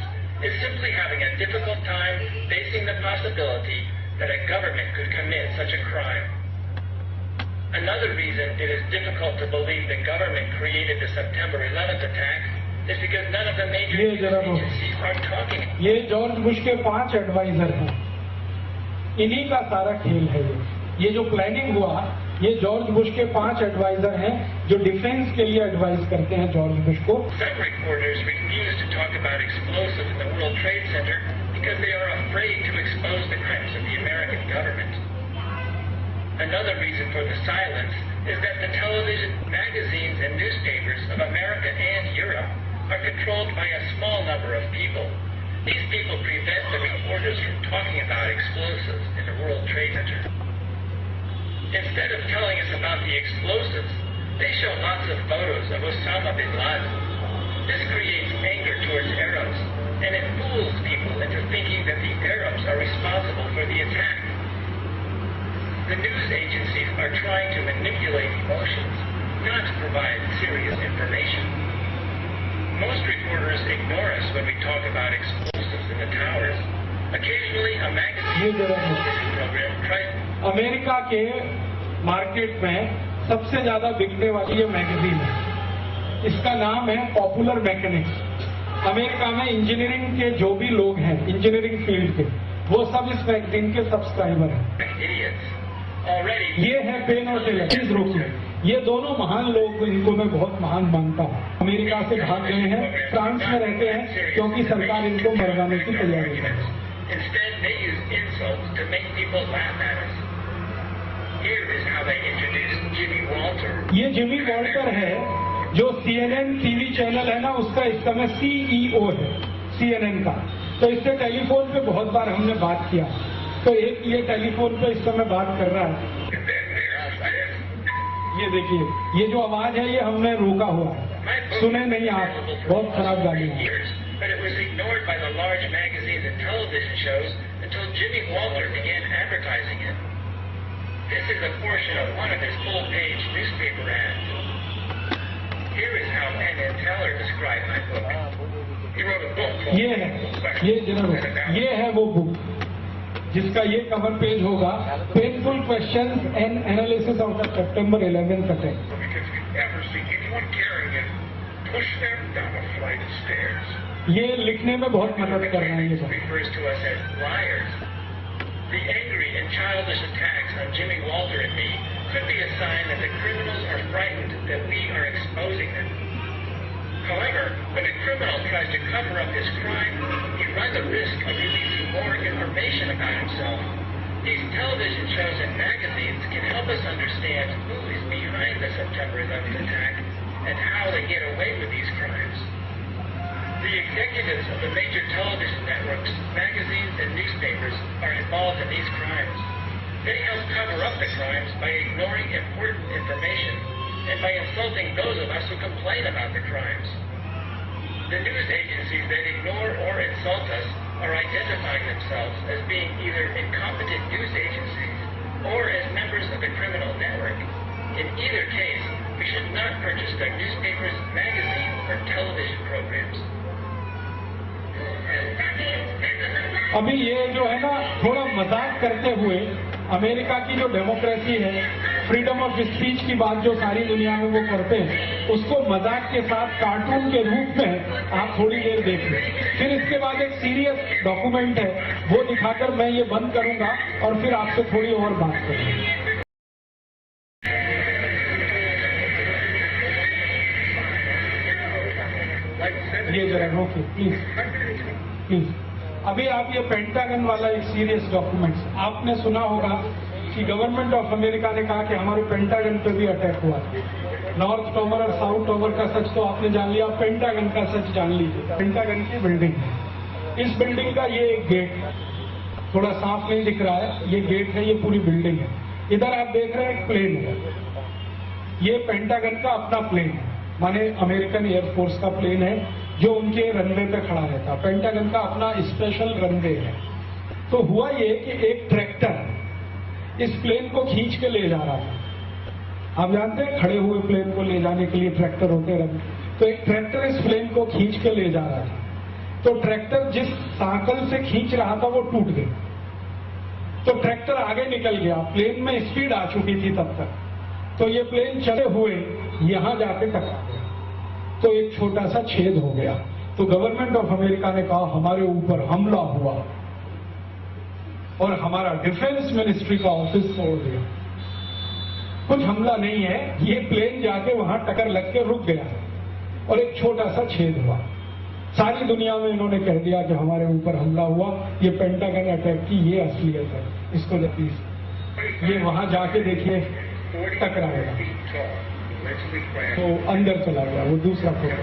is simply having a difficult time facing the possibility that a government could commit such a crime. Another reason it is difficult to believe the government created the September 11th attack is because none of the major ये news जरा रुको। agencies are talking. ये George Bush के 5 adviser हैं, इन्हीं का सारा खेल है ये जो प्लानिंग हुआ ये जॉर्ज बुश के 5 एडवाइजर हैं जो डिफेंस के लिए एडवाइस करते हैं जॉर्ज बुश को। Some reporters refuse to talk about explosives in the World Trade Center because they are afraid to expose the crimes of the American government. Another reason for the silence is that the television, magazines, and newspapers of America and Europe are controlled by a small number of people. These people prevent the reporters from talking about explosives in the World Trade Center. Instead of telling us about the explosives, they show lots of photos of Osama bin Laden. This creates anger towards Arabs, and it fools people into thinking that the Arabs are responsible for the attack. The news agencies are trying to manipulate emotions, not to provide serious information. Most reporters ignore us when we talk about explosives in the towers. Occasionally, a magazine program tries. America के market में सबसे ज्यादा बिकने वाली ये magazine है, इसका नाम है पॉपुलर मैकेनिक्स। अमेरिका में इंजीनियरिंग के जो भी लोग हैं इंजीनियरिंग फील्ड के वो सब इस मैगजीन के सब्सक्राइबर हैं। ये है पेन और टेलर। प्लीज रोकिए, ये दोनों महान लोग, इनको मैं बहुत महान मानता हूँ, अमेरिका से भाग गए हैं, फ्रांस में रहते हैं क्योंकि सरकार इनको मरवाने की तैयारी है। Instead, they use insults to make people laugh at us. Here is how they introduced Jimmy Walter. ये जिमी वॉल्टर है जो CNN टीवी चैनल है ना उसका इस समय CEO है CNN का। तो इससे टेलीफोन पे बहुत बार हमने बात किया, तो एक ये टेलीफोन पे इस समय बात कर रहा है। ये देखिए, ये जो आवाज है ये हमने रोका हुआ है, सुने नहीं आप, बहुत खराब गाली है। But it was ignored by the large magazines and television shows until Jimmy Walter began advertising it. This is a portion of one of his full-page newspaper ads. Here is how Penn and Teller describe my book. He wrote a book called ये है वो book जिसका ये cover page होगा, painful questions and analysis of the September 11th attack. because if you ever see anyone carrying it, push them down a flight of stairs. ये लिखने में बहुत मदद कर रहा है ये सब. Refers to us as liars. The angry and childish attacks on Jimmy Walter and me could be a sign that the criminals are frightened that we are exposing them. However, when a criminal tries to cover up his crime, he runs a risk of releasing more information about himself. These television shows and magazines can help us understand who is behind the September 11th attack and how they get away with these crimes. The executives of the major television networks, magazines, and newspapers are involved in these crimes. They help cover up the crimes by ignoring important information and by insulting those of us who complain about the crimes. The news agencies that ignore or insult us are identifying themselves as being either incompetent news agencies or as members of the criminal network. In either case, we should not purchase their newspapers, magazines, or television programs. अभी ये जो है ना, थोड़ा मजाक करते हुए America की जो डेमोक्रेसी है, फ्रीडम ऑफ स्पीच की बात जो सारी दुनिया में वो करते हैं, उसको मजाक के साथ कार्टून के रूप में आप थोड़ी देर देखिए. फिर इसके बाद एक सीरियस डॉक्यूमेंट है, वो दिखाकर मैं ये बंद करूंगा और फिर आपसे थोड़ी और बात करूंगा. ये जरा रोकिए प्लीज प्लीज. अभी आप ये पेंटागन वाला एक सीरियस डॉक्यूमेंट, आपने सुना होगा कि गवर्नमेंट ऑफ अमेरिका ने कहा कि हमारे पेंटागन पे भी अटैक हुआ. नॉर्थ टावर और साउथ टावर का सच तो आपने जान लिया, पेंटागन का सच जान लीजिए. पेंटागन की बिल्डिंग है, इस बिल्डिंग का ये एक गेट थोड़ा साफ नहीं दिख रहा है, ये गेट है, ये पूरी बिल्डिंग है. इधर आप देख रहे हैं एक प्लेन है, ये पेंटागन का अपना प्लेन है, माने अमेरिकन एयरफोर्स का प्लेन है जो उनके रनवे पे खड़ा रहता. पेंटागन का अपना स्पेशल रनवे है. तो हुआ ये कि एक ट्रैक्टर इस प्लेन को खींच के ले जा रहा था. आप जानते हैं खड़े हुए प्लेन को ले जाने के लिए ट्रैक्टर होते हैं. तो एक ट्रैक्टर इस प्लेन को खींच के ले जा रहा था. तो ट्रैक्टर जिस साइकिल से खींच रहा था वो टूट गई. तो ट्रैक्टर आगे निकल गया, प्लेन में स्पीड आ चुकी थी तब तक. तो ये प्लेन चले हुए यहां जाके टकरा गया, तो एक छोटा सा छेद हो गया. तो गवर्नमेंट ऑफ अमेरिका ने कहा हमारे ऊपर हमला हुआ और हमारा डिफेंस मिनिस्ट्री का ऑफिस तोड़ दिया. कुछ हमला नहीं है, ये प्लेन जाके वहां टक्कर लग के रुक गया और एक छोटा सा छेद हुआ. सारी दुनिया में इन्होंने कह दिया कि हमारे ऊपर हमला हुआ, ये पेंटागन अटैक की ये असलियत है. इसको प्लीज ये वहां जाके देखिए टकराएगा. तो अंदर चला गया वो दूसरा फोटो.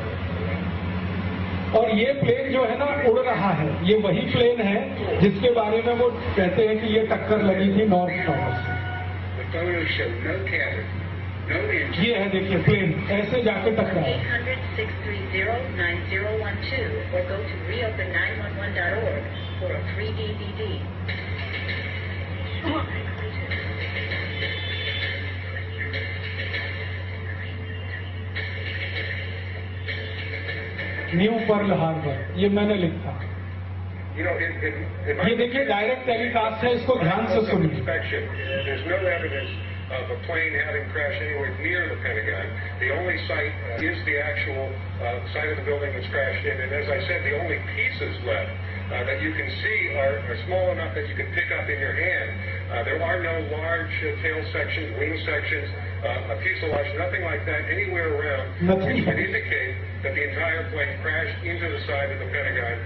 और ये प्लेन जो है ना उड़ रहा है, ये वही प्लेन है जिसके बारे में वो कहते हैं कि ये टक्कर लगी थी नॉर्थ टावर से. ये है देखिए प्लेन ऐसे जाके टकराया. 800-630-9012 or go to reopen911.org for a free DVD. New Pearl Harbor, ये मैंने लिखा. ये देखिए डायरेक्ट टेलीकास्ट है, इसको ध्यान से सुनिए. There's no evidence of a plane having crashed anywhere near the Pentagon. The only site is the actual site of the building that's crashed in. And as I said, the only pieces left that you can see are small enough that you can pick up in your hand. There are no large tail sections, wing sections, a fuselage, nothing like that anywhere around, which would indicate that the entire plane crashed into the side of the Pentagon.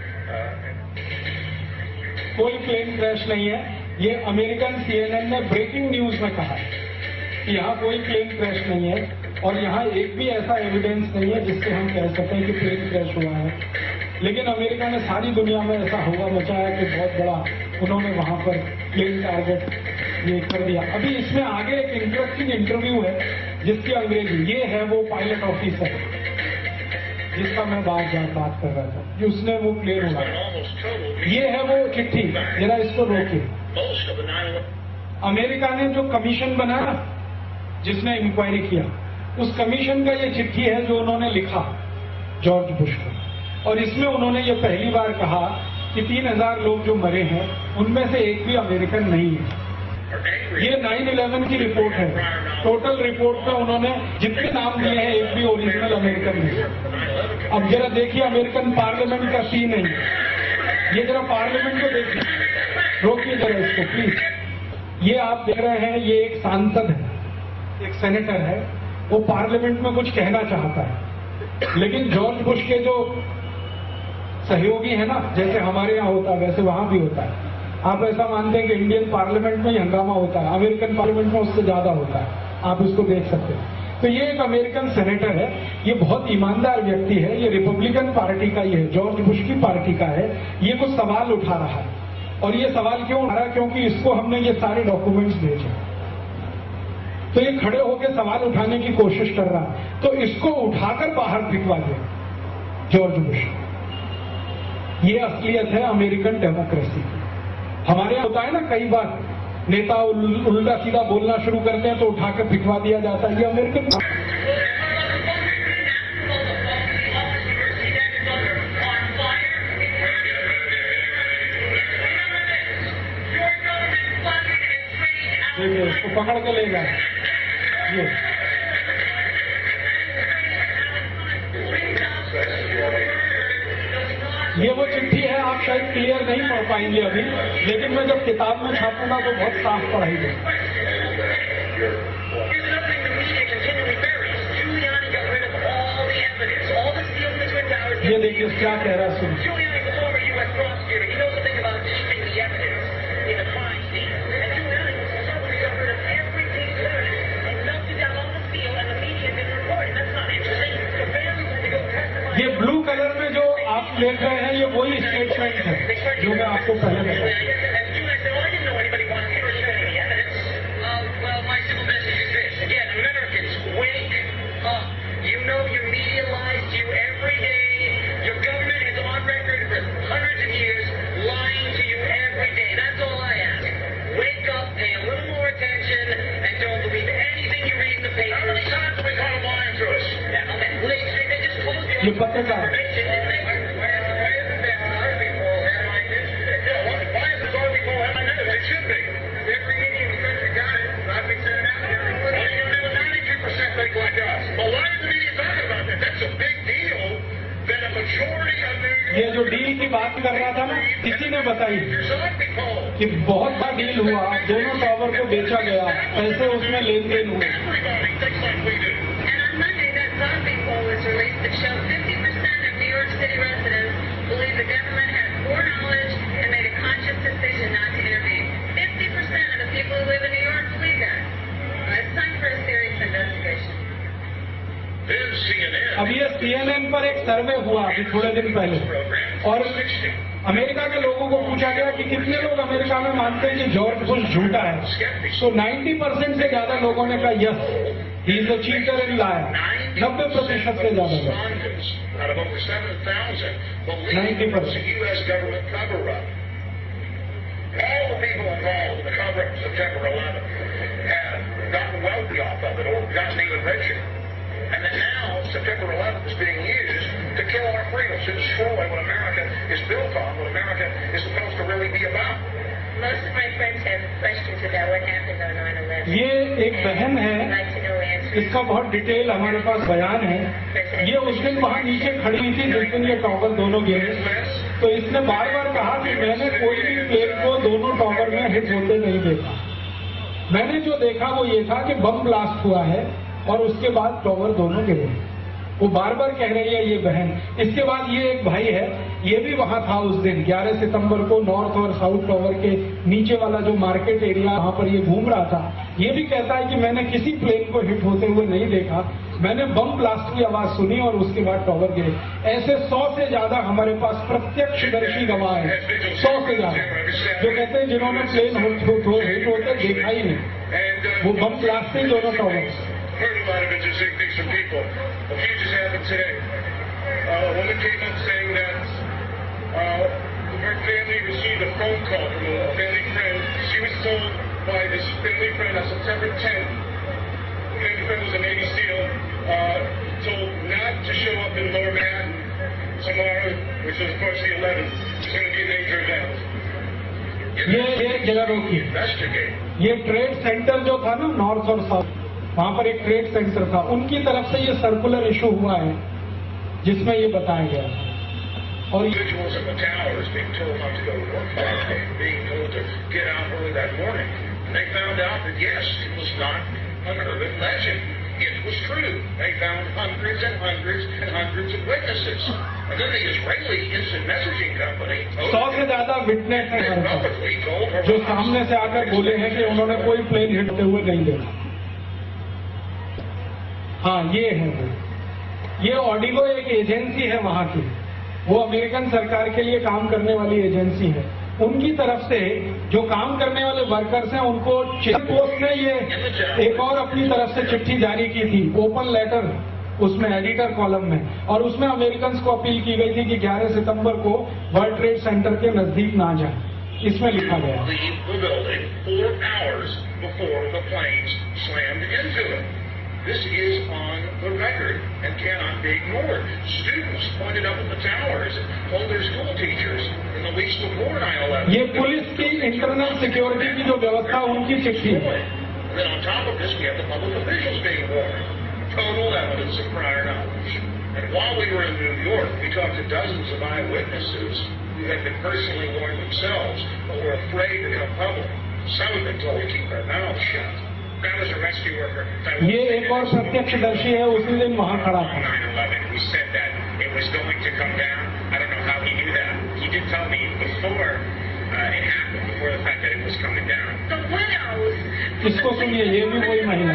कोई plane crash नहीं है. ये American CNN ने breaking news में कहा है कि यहाँ कोई प्लेन क्रैश नहीं है और यहाँ एक भी ऐसा एविडेंस नहीं है जिससे हम कह सकें कि प्लेन क्रैश हुआ है. लेकिन अमेरिका ने सारी दुनिया में ऐसा हुआ मचाया कि बहुत बड़ा उन्होंने वहां पर प्लेन टारगेट ये कर दिया. अभी इसमें आगे एक इंटरेस्टिंग इंटरव्यू है जिसकी अंग्रेजी, ये है वो पायलट ऑफिसर जिसका मैं बात कर रहा था कि उसने वो प्लेन उड़ाया. ये है वो चिट्ठी, जरा इसको रोकिए. अमेरिका ने जो कमीशन बनाया जिसने इंक्वायरी किया, उस कमीशन का ये चिट्ठी है जो उन्होंने लिखा जॉर्ज बुश को, और इसमें उन्होंने ये पहली बार कहा कि 3000 लोग जो मरे हैं उनमें से एक भी अमेरिकन नहीं है। ये 9/11 की रिपोर्ट है। टोटल रिपोर्ट में उन्होंने जितने नाम दिए हैं एक भी ओरिजिनल अमेरिकन नहीं। अब जरा देखिए अमेरिकन पार्लियामेंट का सीन है ये जरा पार्लियामेंट को देखिए, रोकिए जरा इसको प्लीज। ये आप देख रहे हैं, ये एक सांसद है, एक सेनेटर है, वो पार्लियामेंट में कुछ कहना चाहता है, लेकिन जॉर्ज बुश के जो सहयोगी है ना, जैसे हमारे यहाँ होता है वैसे वहां भी होता है। आप ऐसा मानते हैं कि इंडियन पार्लियामेंट में ही हंगामा होता है, अमेरिकन पार्लियामेंट में उससे ज्यादा होता है, आप इसको देख सकते हैं। तो ये एक अमेरिकन सेनेटर है, ये बहुत ईमानदार व्यक्ति है, ये रिपब्लिकन पार्टी का ही है, जॉर्ज बुश की पार्टी का है। ये कुछ सवाल उठा रहा है, और ये सवाल क्यों उठा रहा है? क्योंकि इसको हमने ये सारे डॉक्यूमेंट्स भेजे, तो ये खड़े होकर सवाल उठाने की कोशिश कर रहा है, तो इसको उठाकर बाहर फेंकवा दिया जॉर्ज बुश। ये असलियत है अमेरिकन डेमोक्रेसी। हमारे यहाँ होता है ना, कई बार नेता उल्टा सीधा बोलना शुरू करते हैं तो उठाकर फिकवा दिया जाता है, ये अमेरिकन। देखिए इसको पकड़ के ले जाए। ये वो चिट्ठी है, आप शायद क्लियर नहीं पढ़ पाएंगे अभी, लेकिन मैं जब किताब में छापूंगा तो बहुत साफ पढ़ाई दे। ये देखिए क्या कह रहा है, सुनिए। ये ब्लू कलर में जो आप देख रहे हैं ये वही स्टेटमेंट है जो मैं आपको पहले बताया। ये पत्रकार ये जो डील की बात कर रहा था ना, किसी ने बताई कि बहुत बड़ा डील हुआ, दोनों टावर को बेचा गया, पैसे उसमें लेन देन हुए। अब ये CNN पर एक सर्वे हुआ अभी थोड़े दिन पहले, और अमेरिका के लोगों को पूछा गया कि कितने लोग अमेरिका में मानते हैं कि जॉर्ज बुश झूठा है, तो 90% से ज्यादा लोगों ने कहा yes, he is a cheater and liar. 90% से ज्यादा लोग, 90%। All the people involved in the cover-up of September 11 have gotten wealthy off of it or gotten even richer. And then now, September 11th is being used to kill our freedoms, to destroy what America is built on, what America is supposed to really be about. Most of my friends have questions about what happened on 9/11. ये एक बहन है, इसका बहुत detail हमारे पास बयान है। ये उस दिन वहाँ नीचे खड़ी हुई थी जिस दिन ये टॉवर दोनों गिरे, तो इसने बार बार कहा कि मैंने कोई भी प्लेन को दोनों टॉवर में हिट होते नहीं देखा। मैंने जो देखा वो ये था कि बम ब्लास्ट हुआ है और उसके बाद टॉवर दोनों गिरे। वो बार बार कह रही है ये बहन। इसके बाद ये एक भाई है, ये भी वहां था उस दिन 11 सितंबर को, नॉर्थ और साउथ टॉवर के नीचे वाला जो मार्केट एरिया, वहां पर ये घूम रहा था। ये भी कहता है कि मैंने किसी प्लेन को हिट होते हुए नहीं देखा, मैंने बम ब्लास्ट की आवाज सुनी और उसके बाद टॉवर गिरे। ऐसे 100 से ज्यादा हमारे पास प्रत्यक्षदर्शी गवाह है, 100 से ज्यादा, जो कहते हैं जिन्होंने प्लेन हिट होते देखा ही नहीं, वो बम ब्लास्ट से दोनों tower. Heard about it, just think some people. A few just happened today. A woman came up saying that her family received a phone call from a family friend. She was told by this family friend on September 10th, the family friend was a Navy SEAL, told not to show up in Lower Manhattan tomorrow, which is of course the 11th. It's going to be a major event. ये एक जगह रोकी। Investigate. ये trade centre जो था ना north और south, वहां पर एक ट्रेड सेंटर था, उनकी तरफ से ये सर्कुलर इशू हुआ है जिसमें ये बताया गया है। और Individuals in the towers being told not to go to work that day, being told to get out early that morning. And they found out that yes, it was not an urban legend. It was true. They found hundreds and hundreds and hundreds of witnesses. And then the Israeli instant messaging company 100 से ज्यादा witness है हमारे पास, publicly told her जो सामने से आकर बोले हैं कि उन्होंने कोई प्लेन हिटते हुए नहीं देखा। हाँ, ये है वो। ये ऑडिगो एक एजेंसी है वहां की, वो अमेरिकन सरकार के लिए काम करने वाली एजेंसी है। उनकी तरफ से जो काम करने वाले वर्कर्स हैं उनको पोस्ट ने ये एक और अपनी तरफ से चिट्ठी जारी की थी, ओपन लेटर, उसमें एडिटर कॉलम में, और उसमें अमेरिकन को अपील की गई थी कि 11 सितंबर को वर्ल्ड ट्रेड सेंटर के नजदीक ना जाए। इसमें लिखा गया leave the building 4 hours before the planes slammed into it. This is on the record and cannot be ignored. Students pointed up at the towers and told their school teachers in the weeks before 9/11. ये police की internal security की जो व्यवस्था उनकी चिट्ठी है। And then on top of this, we have the public officials being warned. Total evidence of prior knowledge. And while we were in New York, we talked to dozens of eyewitnesses who had been personally warned themselves, but were afraid to come public. Some have been told to keep their mouths shut. That was a rescue worker. ये एक और प्रत्यक्षदर्शी है, उसी दिन वहां खड़ा था। 9/11, who said that it was going to come down. I don't know how he knew that. He did tell me before it happened, before the fact that it was coming down. The widows. इसको सुनिए, ये भी वही महिला।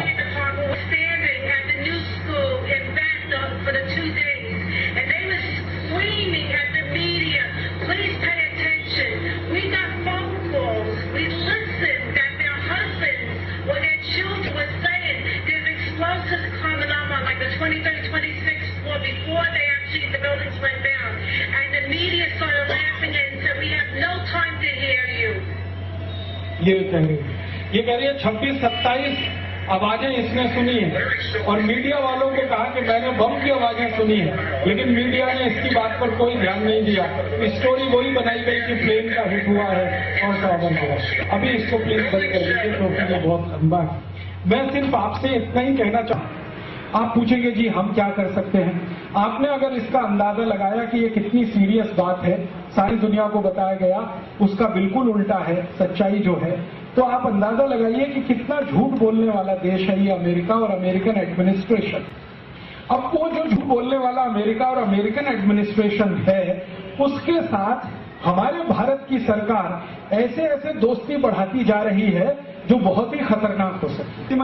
Were standing at the new school in Baghdad for the 2 days, and they were screaming at the media, please pay attention. We got phone calls. We listened that their husbands or their children were saying there's explosives coming up on like the 23rd, 26th floor before the buildings went down. And the media started laughing and said, we have no time to hear you. ये कह रही है 26-27 आवाजें इसने सुनी है, और media वालों को कहा कि मैंने बम की आवाजें सुनी है, लेकिन मीडिया ने इसकी बात पर कोई ध्यान नहीं दिया। स्टोरी वही बनाई गई कि प्लेन का हिट हुआ है और सावन हुआ। अभी इसको प्लीज बंद कर दीजिए क्योंकि ये बहुत लंबा है। मैं सिर्फ आपसे इतना ही कहना चाहूँ, आप पूछेंगे जी हम क्या कर सकते हैं। आपने अगर इसका अंदाजा लगाया कि ये कितनी सीरियस बात है, सारी दुनिया को बताया गया, उसका बिल्कुल उल्टा है सच्चाई जो है, तो आप अंदाजा लगाइए कि कितना झूठ बोलने वाला देश है ये अमेरिका और अमेरिकन एडमिनिस्ट्रेशन। अब वो जो झूठ बोलने वाला अमेरिका और अमेरिकन एडमिनिस्ट्रेशन है, उसके साथ हमारे भारत की सरकार ऐसे ऐसे दोस्ती बढ़ाती जा रही है जो बहुत ही खतरनाक हो सकती है।